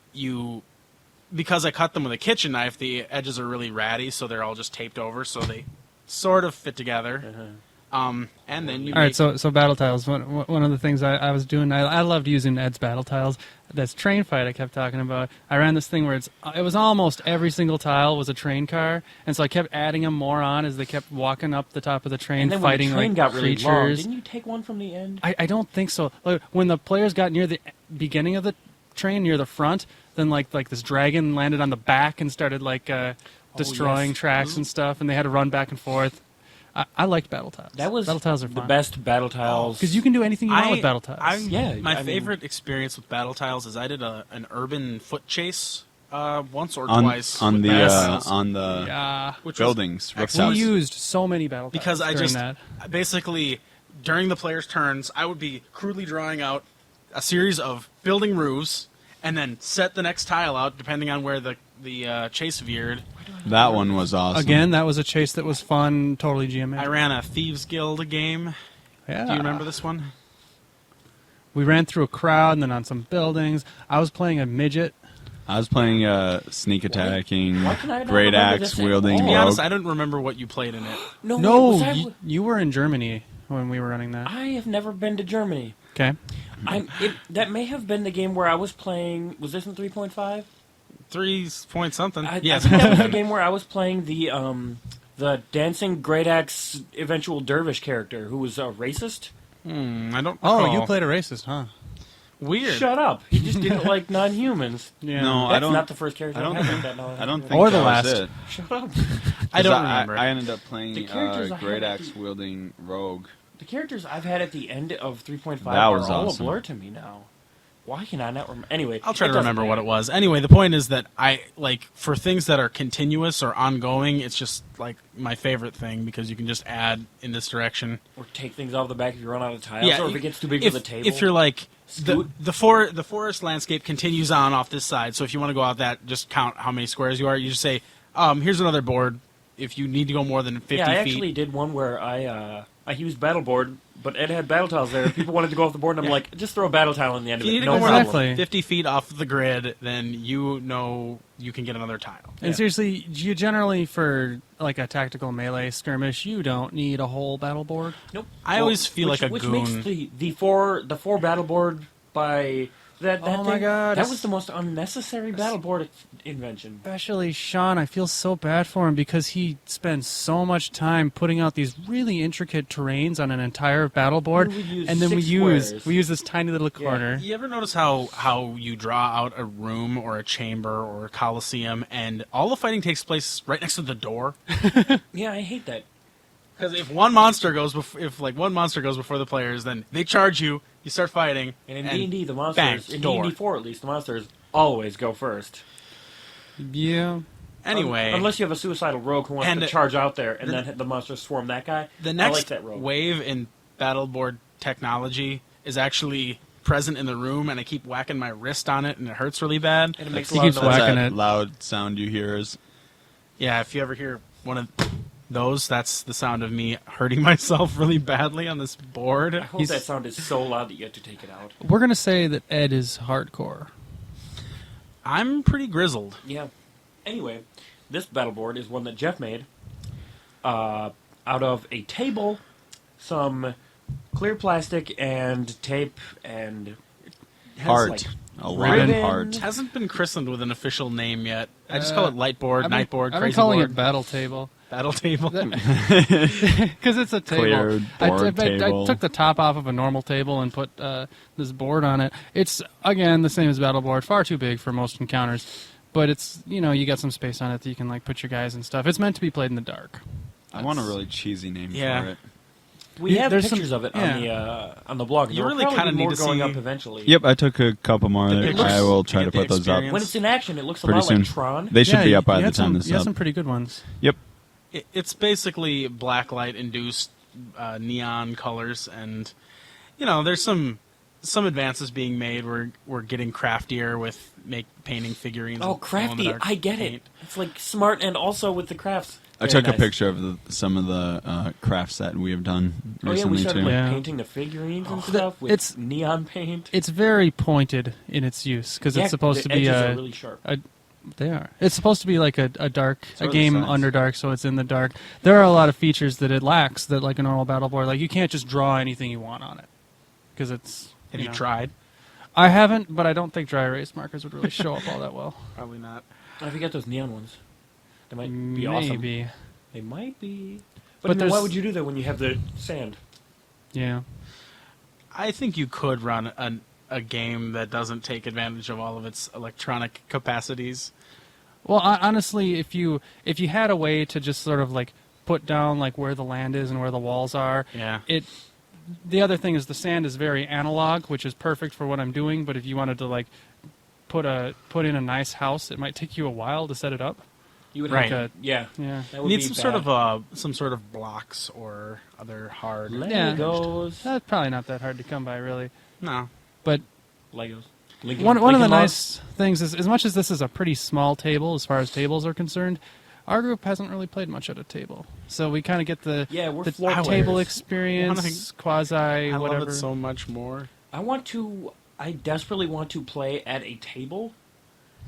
[SPEAKER 1] because I cut them with a kitchen knife, the edges are really ratty, so they're all just taped over, so they sort of fit together. And then you
[SPEAKER 2] All right, so battle tiles. One of the things I was doing, I loved using Ed's battle tiles. That's train fight I kept talking about. I ran this thing where it was almost every single tile was a train car, and so I kept adding them more on as they kept walking up the top of the train,
[SPEAKER 4] And then
[SPEAKER 2] fighting
[SPEAKER 4] when the train
[SPEAKER 2] like
[SPEAKER 4] got really
[SPEAKER 2] creatures.
[SPEAKER 4] long, didn't you take one from the end?
[SPEAKER 2] I don't think so. Like, when the players got near the beginning of the train, near the front, then like this dragon landed on the back and started destroying
[SPEAKER 4] yes.
[SPEAKER 2] tracks and stuff, and they had to run back and forth. I liked battle tiles.
[SPEAKER 4] That was
[SPEAKER 2] battle tiles are
[SPEAKER 4] the
[SPEAKER 2] fun.
[SPEAKER 4] best battle tiles.
[SPEAKER 2] Because you can do anything you want with battle tiles.
[SPEAKER 1] My favorite experience with battle tiles is I did an urban foot chase once or
[SPEAKER 3] on
[SPEAKER 1] twice
[SPEAKER 3] on
[SPEAKER 1] with
[SPEAKER 3] the
[SPEAKER 1] battle tiles,
[SPEAKER 3] on the
[SPEAKER 2] Yeah.
[SPEAKER 1] which was
[SPEAKER 3] buildings,
[SPEAKER 2] We
[SPEAKER 3] rooftops.
[SPEAKER 2] used so many battle tiles
[SPEAKER 1] because I
[SPEAKER 2] during
[SPEAKER 1] just
[SPEAKER 2] that.
[SPEAKER 1] basically during the players' turns I would be crudely drawing out a series of building roofs and then set the next tile out depending on where the chase veered.
[SPEAKER 3] That one was awesome.
[SPEAKER 2] Again, that was a chase that was fun, totally geometric.
[SPEAKER 1] I ran a Thieves Guild game.
[SPEAKER 2] Yeah.
[SPEAKER 1] Do you remember this one?
[SPEAKER 2] We ran through a crowd and then on some buildings. I was playing a midget.
[SPEAKER 3] I was playing sneak attacking,
[SPEAKER 4] why can I not
[SPEAKER 3] great
[SPEAKER 4] remember
[SPEAKER 3] axe
[SPEAKER 4] this at
[SPEAKER 3] wielding
[SPEAKER 1] To
[SPEAKER 4] all?
[SPEAKER 1] be honest,
[SPEAKER 3] rogue.
[SPEAKER 1] I don't remember what you played in it.
[SPEAKER 4] No,
[SPEAKER 2] No,
[SPEAKER 4] was that-
[SPEAKER 2] you were in Germany when we were running that.
[SPEAKER 4] I have never been to Germany.
[SPEAKER 2] Okay.
[SPEAKER 4] That may have been the game where I was playing. Was this in 3.5?
[SPEAKER 1] 3 point something.
[SPEAKER 4] I
[SPEAKER 1] Yes.
[SPEAKER 4] think that was the game where I was playing the dancing great axe eventual dervish character who was a racist.
[SPEAKER 1] I don't.
[SPEAKER 2] Oh,
[SPEAKER 1] recall.
[SPEAKER 2] you played a racist, huh?
[SPEAKER 1] Weird.
[SPEAKER 4] Shut up! He just didn't like non-humans.
[SPEAKER 2] Yeah.
[SPEAKER 3] No,
[SPEAKER 4] That's
[SPEAKER 3] I don't.
[SPEAKER 4] not the first character
[SPEAKER 3] I don't
[SPEAKER 4] I've had
[SPEAKER 3] think-
[SPEAKER 4] like that. No,
[SPEAKER 3] I don't think
[SPEAKER 2] Or the
[SPEAKER 3] that was
[SPEAKER 2] last.
[SPEAKER 3] it.
[SPEAKER 4] Shut up!
[SPEAKER 1] I don't
[SPEAKER 3] 'Cause
[SPEAKER 1] remember.
[SPEAKER 3] I ended up
[SPEAKER 4] The
[SPEAKER 3] playing
[SPEAKER 4] characters I
[SPEAKER 3] great
[SPEAKER 4] had-
[SPEAKER 3] axe wielding rogue.
[SPEAKER 4] The characters I've had at the end of 3.5
[SPEAKER 3] That
[SPEAKER 4] are
[SPEAKER 3] was
[SPEAKER 4] all
[SPEAKER 3] awesome.
[SPEAKER 4] a blur to me now. Why can I not remember? Anyway,
[SPEAKER 1] I'll try
[SPEAKER 4] it
[SPEAKER 1] to
[SPEAKER 4] doesn't
[SPEAKER 1] remember what
[SPEAKER 4] matter.
[SPEAKER 1] it was. Anyway, the point is that I like for things that are continuous or ongoing. It's just like my favorite thing because you can just add in this direction.
[SPEAKER 4] Or take things off the back if you run out of tiles, or if it gets too big for the table.
[SPEAKER 1] If you're like
[SPEAKER 4] Scoot.
[SPEAKER 1] the forest landscape continues on off this side, so if you want to go out that, just count how many squares you are. You just say, here's another board. If you need to go more than 50
[SPEAKER 4] yeah, I
[SPEAKER 1] feet,
[SPEAKER 4] actually did one where I used battle board, but Ed had battle tiles there. People wanted to go off the board, and I'm like, just throw a battle tile in the end
[SPEAKER 1] if
[SPEAKER 4] of
[SPEAKER 1] you
[SPEAKER 4] it.
[SPEAKER 1] need to
[SPEAKER 4] No
[SPEAKER 1] go more
[SPEAKER 4] problem.
[SPEAKER 1] than
[SPEAKER 2] Exactly.
[SPEAKER 1] 50 feet off the grid, then you know you can get another tile.
[SPEAKER 2] And seriously, you generally, for like a tactical melee skirmish, you don't need a whole battle board.
[SPEAKER 4] Nope.
[SPEAKER 1] I always feel like a
[SPEAKER 4] which
[SPEAKER 1] goon.
[SPEAKER 4] makes the four battle board by that
[SPEAKER 2] Oh my
[SPEAKER 4] thing,
[SPEAKER 2] God,
[SPEAKER 4] that
[SPEAKER 2] it's-
[SPEAKER 4] was the most unnecessary battle board invention.
[SPEAKER 2] Especially Sean, I feel so bad for him because he spends so much time putting out these really intricate terrains on an entire battle board,
[SPEAKER 4] And we use
[SPEAKER 2] and then we
[SPEAKER 4] 6
[SPEAKER 2] use
[SPEAKER 4] squares.
[SPEAKER 2] this tiny little corner.
[SPEAKER 1] You ever notice how you draw out a room or a chamber or a coliseum and all the fighting takes place right next to the door?
[SPEAKER 4] Yeah, I hate that.
[SPEAKER 1] Because if one monster goes before the players, then they charge you. You start fighting,
[SPEAKER 4] And in D&D, the monsters,
[SPEAKER 1] bang,
[SPEAKER 4] in
[SPEAKER 1] door.
[SPEAKER 4] D&D 4 at least, the monsters always go first.
[SPEAKER 2] Yeah.
[SPEAKER 1] Anyway,
[SPEAKER 4] Unless you have a suicidal rogue who wants
[SPEAKER 1] And
[SPEAKER 4] to charge out there, and
[SPEAKER 1] the-
[SPEAKER 4] then the monsters swarm that guy.
[SPEAKER 1] the
[SPEAKER 4] I
[SPEAKER 1] next
[SPEAKER 4] like that rogue.
[SPEAKER 1] wave in battleboard technology is actually present in the room, and I keep whacking my wrist on it, and it hurts really bad.
[SPEAKER 4] And it makes
[SPEAKER 2] He
[SPEAKER 4] a lot of
[SPEAKER 2] keeps
[SPEAKER 4] noise.
[SPEAKER 2] whacking
[SPEAKER 3] that
[SPEAKER 2] it.
[SPEAKER 3] loud sound you hear is
[SPEAKER 1] Yeah, if you ever hear one of those, that's the sound of me hurting myself really badly on this board.
[SPEAKER 4] I hope that sound is so loud that you have to take it out.
[SPEAKER 2] We're gonna say that Ed is hardcore.
[SPEAKER 1] I'm pretty grizzled.
[SPEAKER 4] Yeah. Anyway, this battle board is one that Jeff made out of a table, some clear plastic, and tape, and it has,
[SPEAKER 3] heart.
[SPEAKER 4] like,
[SPEAKER 3] A lion
[SPEAKER 4] ribbon.
[SPEAKER 3] heart.
[SPEAKER 1] It hasn't been christened with an official name yet. I just call it Lightboard, Nightboard,
[SPEAKER 2] I've been
[SPEAKER 1] Crazy
[SPEAKER 2] calling
[SPEAKER 1] Board.
[SPEAKER 2] it battle table.
[SPEAKER 1] battle table.
[SPEAKER 2] Because it's a table.
[SPEAKER 3] Clear board
[SPEAKER 2] I
[SPEAKER 3] table.
[SPEAKER 2] took the top off of a normal table and put this board on it. It's, again, the same as battle board. Far too big for most encounters. But it's, you got some space on it that you can, like, put your guys and stuff. It's meant to be played in the dark.
[SPEAKER 3] I want a really cheesy name
[SPEAKER 1] Yeah.
[SPEAKER 3] for it.
[SPEAKER 4] We have
[SPEAKER 2] There's
[SPEAKER 4] pictures
[SPEAKER 2] some-
[SPEAKER 4] of it
[SPEAKER 2] yeah.
[SPEAKER 4] on the blog.
[SPEAKER 1] You
[SPEAKER 4] There will
[SPEAKER 1] really
[SPEAKER 4] probably
[SPEAKER 1] kinda
[SPEAKER 4] be
[SPEAKER 1] need
[SPEAKER 4] more
[SPEAKER 1] to
[SPEAKER 4] going
[SPEAKER 1] see-
[SPEAKER 4] up eventually.
[SPEAKER 3] Yep, I took a couple more.
[SPEAKER 1] The
[SPEAKER 3] There.
[SPEAKER 1] pictures
[SPEAKER 3] I will
[SPEAKER 1] to
[SPEAKER 3] try
[SPEAKER 1] get
[SPEAKER 3] to
[SPEAKER 1] the
[SPEAKER 3] put those up
[SPEAKER 1] experience.
[SPEAKER 4] When it's in action, it looks a
[SPEAKER 3] pretty
[SPEAKER 4] lot
[SPEAKER 3] soon.
[SPEAKER 4] like Tron.
[SPEAKER 3] They should be up by
[SPEAKER 2] you
[SPEAKER 3] the
[SPEAKER 2] had
[SPEAKER 3] time
[SPEAKER 2] some,
[SPEAKER 3] this
[SPEAKER 2] you had
[SPEAKER 3] up.
[SPEAKER 2] some pretty good ones.
[SPEAKER 3] Yep.
[SPEAKER 1] It's basically blacklight induced neon colors, and there's some advances being made. We're getting craftier with painting figurines.
[SPEAKER 4] Oh,
[SPEAKER 1] with
[SPEAKER 4] crafty!
[SPEAKER 1] glow-in-the-dark
[SPEAKER 4] I get it.
[SPEAKER 1] paint.
[SPEAKER 4] It's like smart and also with the crafts.
[SPEAKER 3] I
[SPEAKER 4] Very
[SPEAKER 3] took a
[SPEAKER 4] nice.
[SPEAKER 3] picture of some of the crafts that we have done
[SPEAKER 4] Oh yeah, we
[SPEAKER 3] recently
[SPEAKER 4] started
[SPEAKER 3] too.
[SPEAKER 4] like
[SPEAKER 2] Yeah.
[SPEAKER 4] painting the figurines and
[SPEAKER 2] The-
[SPEAKER 4] stuff with
[SPEAKER 2] it's-
[SPEAKER 4] neon paint.
[SPEAKER 2] It's very pointed in its use, because
[SPEAKER 4] Yeah,
[SPEAKER 2] it's supposed
[SPEAKER 4] the
[SPEAKER 2] to be
[SPEAKER 4] edges are really sharp.
[SPEAKER 2] They are. It's supposed to be like a dark,
[SPEAKER 3] So
[SPEAKER 2] a
[SPEAKER 3] are the
[SPEAKER 2] game
[SPEAKER 3] sides.
[SPEAKER 2] Underdark, so it's in the dark. There are a lot of features that it lacks that like a normal battle board. Like you can't just draw anything you want on it because it's.
[SPEAKER 1] Have you
[SPEAKER 2] know.
[SPEAKER 1] tried?
[SPEAKER 2] I haven't, but I don't think dry erase markers would really show up all that well.
[SPEAKER 1] Probably not.
[SPEAKER 4] I forget those neon ones. They might be awesome.
[SPEAKER 2] Maybe.
[SPEAKER 4] They might be.
[SPEAKER 2] But
[SPEAKER 4] But then why
[SPEAKER 2] there's-
[SPEAKER 4] would you do that when you have the sand?
[SPEAKER 2] Yeah.
[SPEAKER 1] I think you could run a game that doesn't take advantage of all of its electronic capacities.
[SPEAKER 2] Well, honestly, if you had a way to just sort of like put down like where the land is and where the walls are,
[SPEAKER 1] Yeah.
[SPEAKER 2] The other thing is the sand is very analog, which is perfect for what I'm doing. But if you wanted to like put in a nice house, it might take you a while to set it up.
[SPEAKER 4] You would
[SPEAKER 1] Right.
[SPEAKER 4] have to. Yeah.
[SPEAKER 2] Yeah.
[SPEAKER 4] That would
[SPEAKER 1] Need
[SPEAKER 4] be
[SPEAKER 1] some sort of blocks or other hard.
[SPEAKER 2] Yeah.
[SPEAKER 4] Legos.
[SPEAKER 2] That's probably not that hard to come by, really.
[SPEAKER 1] No.
[SPEAKER 2] But
[SPEAKER 4] Legos.
[SPEAKER 2] one of the
[SPEAKER 4] Lincoln
[SPEAKER 2] nice things is, as much as this is a pretty small table as far as tables are concerned, our group hasn't really played much at a table. So we kind of get the
[SPEAKER 4] Yeah, we're
[SPEAKER 2] the
[SPEAKER 4] floor
[SPEAKER 2] table
[SPEAKER 4] players.
[SPEAKER 2] experience, quasi
[SPEAKER 1] I
[SPEAKER 2] whatever.
[SPEAKER 1] love it so much more.
[SPEAKER 4] I desperately want to play at a table,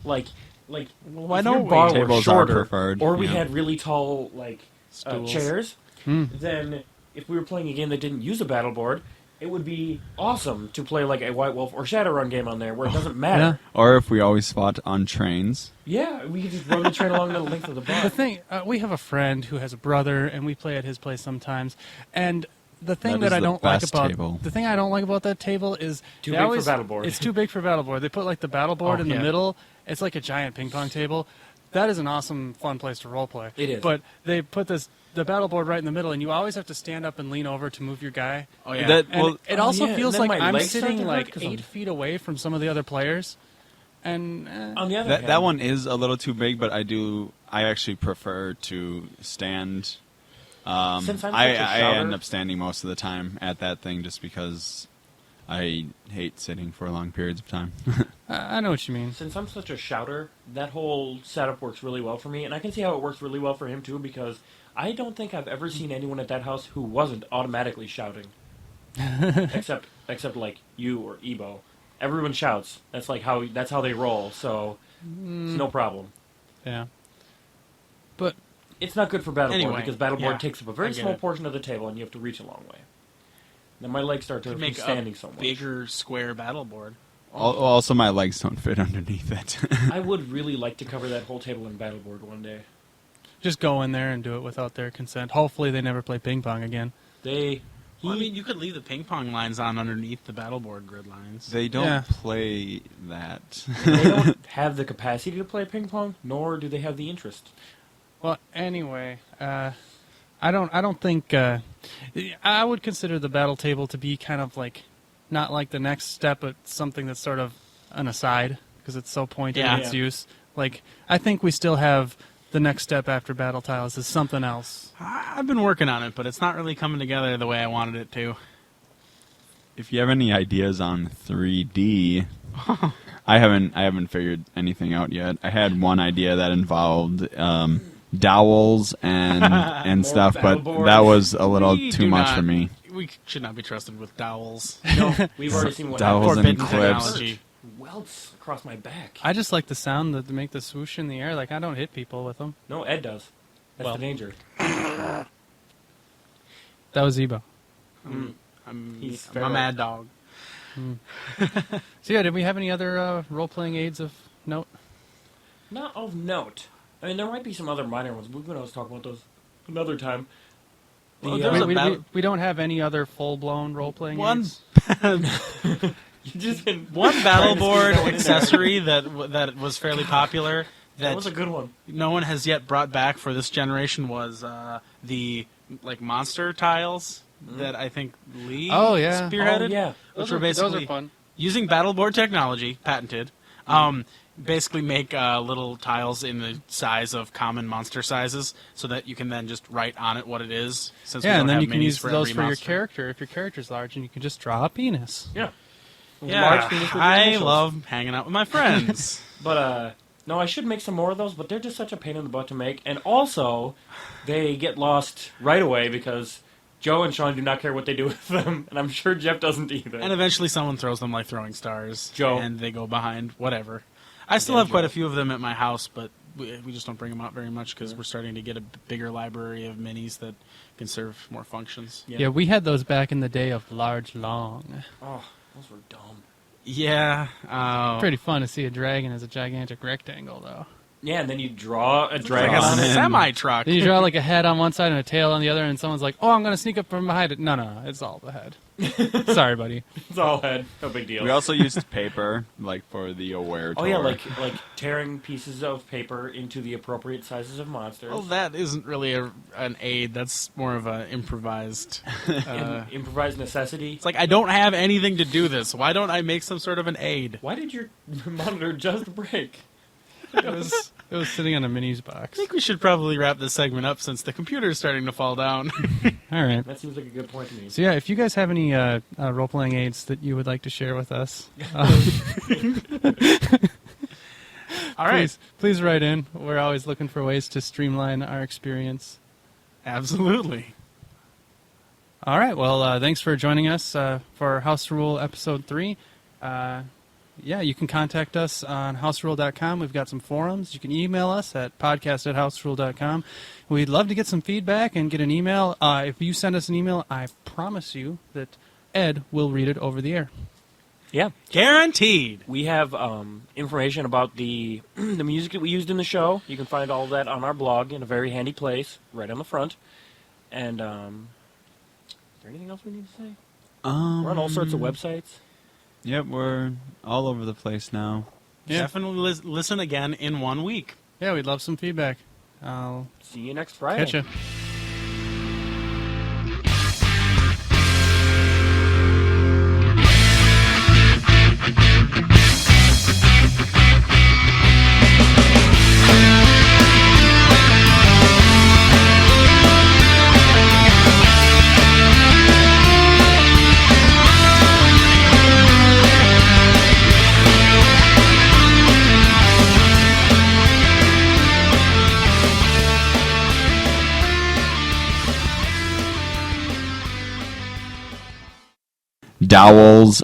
[SPEAKER 4] like
[SPEAKER 1] why
[SPEAKER 4] if
[SPEAKER 1] don't
[SPEAKER 4] your
[SPEAKER 1] we?
[SPEAKER 4] bar were
[SPEAKER 3] Tables are
[SPEAKER 4] shorter,
[SPEAKER 3] preferred,
[SPEAKER 4] or we
[SPEAKER 3] yeah.
[SPEAKER 4] had really tall
[SPEAKER 1] Stools.
[SPEAKER 4] chairs.
[SPEAKER 2] Hmm.
[SPEAKER 4] Then if we were playing a game that didn't use a battle board, it would be awesome to play like a White Wolf or Shadowrun game on there where it doesn't matter.
[SPEAKER 3] Or if we always fought on trains.
[SPEAKER 4] Yeah, we could just run the train along the length of the bar.
[SPEAKER 2] The thing, we have a friend who has a brother, and we play at his place sometimes. And the thing
[SPEAKER 3] That
[SPEAKER 2] that,
[SPEAKER 3] is
[SPEAKER 2] I
[SPEAKER 3] the
[SPEAKER 2] don't like
[SPEAKER 3] best
[SPEAKER 2] about
[SPEAKER 3] table.
[SPEAKER 2] the thing I don't like about that table is
[SPEAKER 4] Too
[SPEAKER 2] they
[SPEAKER 4] big for
[SPEAKER 2] always-
[SPEAKER 4] battle board.
[SPEAKER 2] It's too big for battle board. They put like the battle board
[SPEAKER 1] Oh,
[SPEAKER 2] in the
[SPEAKER 1] yeah.
[SPEAKER 2] middle. It's like a giant ping pong table. That is an awesome, fun place to role play.
[SPEAKER 4] It is.
[SPEAKER 2] But they put the battle board right in the middle, and you always have to stand up and lean over to move your guy.
[SPEAKER 1] Oh yeah.
[SPEAKER 3] That-
[SPEAKER 2] And
[SPEAKER 3] Well-
[SPEAKER 2] it
[SPEAKER 4] Oh,
[SPEAKER 2] also
[SPEAKER 4] yeah,
[SPEAKER 2] feels
[SPEAKER 4] and then
[SPEAKER 2] like
[SPEAKER 4] my
[SPEAKER 2] I'm
[SPEAKER 4] legs start
[SPEAKER 2] sitting
[SPEAKER 4] to hurt
[SPEAKER 2] like
[SPEAKER 4] 'cause
[SPEAKER 2] 8
[SPEAKER 4] I'm-
[SPEAKER 2] feet away from some of the other players. And
[SPEAKER 4] on the other hand,
[SPEAKER 3] That one is a little too big, but I actually prefer to stand.
[SPEAKER 4] Since I'm
[SPEAKER 3] I
[SPEAKER 4] such a
[SPEAKER 3] I
[SPEAKER 4] shouter-
[SPEAKER 3] end up standing most of the time at that thing just because I hate sitting for long periods of time.
[SPEAKER 2] I know what you mean.
[SPEAKER 4] Since I'm such a shouter, that whole setup works really well for me, and I can see how it works really well for him too, because I don't think I've ever seen anyone at that house who wasn't automatically shouting, except like you or Ebo. Everyone shouts. That's how they roll. So it's no problem.
[SPEAKER 2] Yeah. But
[SPEAKER 4] It's not good for Battleborn
[SPEAKER 1] Anyway,
[SPEAKER 4] because Battleborn
[SPEAKER 1] yeah,
[SPEAKER 4] takes up a
[SPEAKER 1] I
[SPEAKER 4] very
[SPEAKER 1] get
[SPEAKER 4] small
[SPEAKER 1] it.
[SPEAKER 4] portion of the table, and you have to reach a long way. Then my legs start to
[SPEAKER 1] Could
[SPEAKER 4] be
[SPEAKER 1] make
[SPEAKER 4] standing
[SPEAKER 1] a
[SPEAKER 4] so much.
[SPEAKER 1] bigger square battle board.
[SPEAKER 3] Also, my legs don't fit underneath it.
[SPEAKER 4] I would really like to cover that whole table in Battleboard one day.
[SPEAKER 2] just go in there and do it without their consent. Hopefully they never play ping pong again.
[SPEAKER 1] Well, I mean, you could leave the ping pong lines on underneath the battle board grid lines.
[SPEAKER 3] They don't
[SPEAKER 2] Yeah.
[SPEAKER 3] play that.
[SPEAKER 4] They don't have the capacity to play ping pong, nor do they have the interest.
[SPEAKER 2] Well, anyway, I don't think I would consider the battle table to be kind of like not like the next step, but something that's sort of an aside because it's so pointed
[SPEAKER 1] Yeah.
[SPEAKER 2] in its use. Like I think we still have the next step after battle tiles is something else.
[SPEAKER 1] I've been working on it, but it's not really coming together the way I wanted it to.
[SPEAKER 3] If you have any ideas on 3D, I haven't figured anything out yet. I had one idea that involved dowels and
[SPEAKER 4] More
[SPEAKER 3] stuff, but
[SPEAKER 4] Battleborn.
[SPEAKER 3] that was a little
[SPEAKER 1] We
[SPEAKER 3] too
[SPEAKER 1] do
[SPEAKER 3] much
[SPEAKER 1] not-
[SPEAKER 3] for me.
[SPEAKER 1] We should not be trusted with dowels.
[SPEAKER 4] No, we've already seen what
[SPEAKER 3] Dowels
[SPEAKER 4] happens.
[SPEAKER 3] and
[SPEAKER 1] Forbidden
[SPEAKER 3] clips.
[SPEAKER 1] technology.
[SPEAKER 4] Welts across my back.
[SPEAKER 2] I just like the sound that make the swoosh in the air. Like I don't hit people with them.
[SPEAKER 4] No, Ed does. That's
[SPEAKER 2] Well.
[SPEAKER 4] the danger.
[SPEAKER 2] That was Ebo.
[SPEAKER 4] He's
[SPEAKER 1] I'm a mad dog.
[SPEAKER 2] So yeah, did we have any other role-playing aids of note?
[SPEAKER 4] Not of note. I mean, there might be some other minor ones. We can always talk about those another time.
[SPEAKER 1] Well,
[SPEAKER 4] The,
[SPEAKER 1] there was a
[SPEAKER 2] We,
[SPEAKER 1] battle-
[SPEAKER 2] we don't have any other full-blown role-playing
[SPEAKER 1] One
[SPEAKER 2] aids.
[SPEAKER 4] you just been
[SPEAKER 1] one
[SPEAKER 4] trying
[SPEAKER 1] battle
[SPEAKER 4] to
[SPEAKER 1] board
[SPEAKER 4] squeeze that one in there.
[SPEAKER 1] accessory that was fairly popular
[SPEAKER 4] That
[SPEAKER 1] that
[SPEAKER 4] was a good one.
[SPEAKER 1] no one has yet brought back for this generation was the monster tiles that I think Lee
[SPEAKER 2] Oh, yeah.
[SPEAKER 1] spearheaded.
[SPEAKER 4] Oh, yeah.
[SPEAKER 1] Which were basically
[SPEAKER 2] fun.
[SPEAKER 1] using battleboard technology, patented. Basically make little tiles in the size of common monster sizes, so that you can then just write on it what it is. Since we
[SPEAKER 2] Yeah,
[SPEAKER 1] don't
[SPEAKER 2] and then
[SPEAKER 1] have
[SPEAKER 2] you can
[SPEAKER 1] minis
[SPEAKER 2] use
[SPEAKER 1] for
[SPEAKER 2] those
[SPEAKER 1] every
[SPEAKER 2] for your
[SPEAKER 1] monster.
[SPEAKER 2] character if your character's large, and you can just draw a penis.
[SPEAKER 4] Yeah.
[SPEAKER 1] Yeah,
[SPEAKER 4] Large penis with your
[SPEAKER 1] I
[SPEAKER 4] initials.
[SPEAKER 1] love hanging out with my friends.
[SPEAKER 4] But, no, I should make some more of those, but they're just such a pain in the butt to make. And also, they get lost right away because Joe and Sean do not care what they do with them, and I'm sure Jeff doesn't either.
[SPEAKER 1] And eventually someone throws them like throwing stars.
[SPEAKER 4] Joe.
[SPEAKER 1] And they go behind, whatever. I still
[SPEAKER 4] Damn
[SPEAKER 1] have quite
[SPEAKER 4] Joe.
[SPEAKER 1] a few of them at my house, but we just don't bring them out very much because we're starting to get a bigger library of minis that can serve more functions.
[SPEAKER 2] Yeah, we had those back in the day of large long.
[SPEAKER 4] Oh, those were dumb.
[SPEAKER 1] Yeah.
[SPEAKER 2] Pretty fun to see a dragon as a gigantic rectangle, though.
[SPEAKER 4] Yeah, and then you draw a
[SPEAKER 1] like
[SPEAKER 4] dragon
[SPEAKER 1] a
[SPEAKER 4] on it.
[SPEAKER 1] semi-truck.
[SPEAKER 2] Then you draw like a head on one side and a tail on the other, and someone's like, "Oh, I'm gonna sneak up from behind it." No, it's all the head. Sorry, buddy.
[SPEAKER 4] It's all head. No big deal.
[SPEAKER 3] We also used paper, like for the aware.
[SPEAKER 4] Oh yeah,
[SPEAKER 3] tour.
[SPEAKER 4] like tearing pieces of paper into the appropriate sizes of monsters.
[SPEAKER 1] Well, that isn't really an aid. That's more of an improvised.
[SPEAKER 4] Improvised necessity.
[SPEAKER 1] It's like, I don't have anything to do this. Why don't I make some sort of an aid?
[SPEAKER 4] Why did your monitor just break?
[SPEAKER 2] It was sitting on a minis
[SPEAKER 1] I
[SPEAKER 2] box.
[SPEAKER 1] think we should probably wrap this segment up since the computer's starting to fall down.
[SPEAKER 2] All right.
[SPEAKER 4] That seems like a good point to me.
[SPEAKER 2] So yeah, if you guys have any role-playing aids that you would like to share with us,
[SPEAKER 1] All right.
[SPEAKER 2] please write in. We're always looking for ways to streamline our experience.
[SPEAKER 1] Absolutely.
[SPEAKER 2] All right. Well, thanks for joining us for House Rule Episode 3. Yeah, you can contact us on houserule.com. We've got some forums. You can email us at podcast@houserule.com. We'd love to get some feedback and get an email. If you send us an email, I promise you that Ed will read it over the air.
[SPEAKER 4] Yeah,
[SPEAKER 1] Guaranteed.
[SPEAKER 4] we have information about the the music that we used in the show. You can find all of that on our blog in a very handy place, right on the front. And is there anything else we need to say? We're on all sorts of websites.
[SPEAKER 3] Yep, we're all over the place now.
[SPEAKER 2] Yeah.
[SPEAKER 1] Definitely listen again in 1 week.
[SPEAKER 2] Yeah, we'd love some feedback. I'll
[SPEAKER 4] See you next Friday.
[SPEAKER 2] catch you.
[SPEAKER 3] Dowels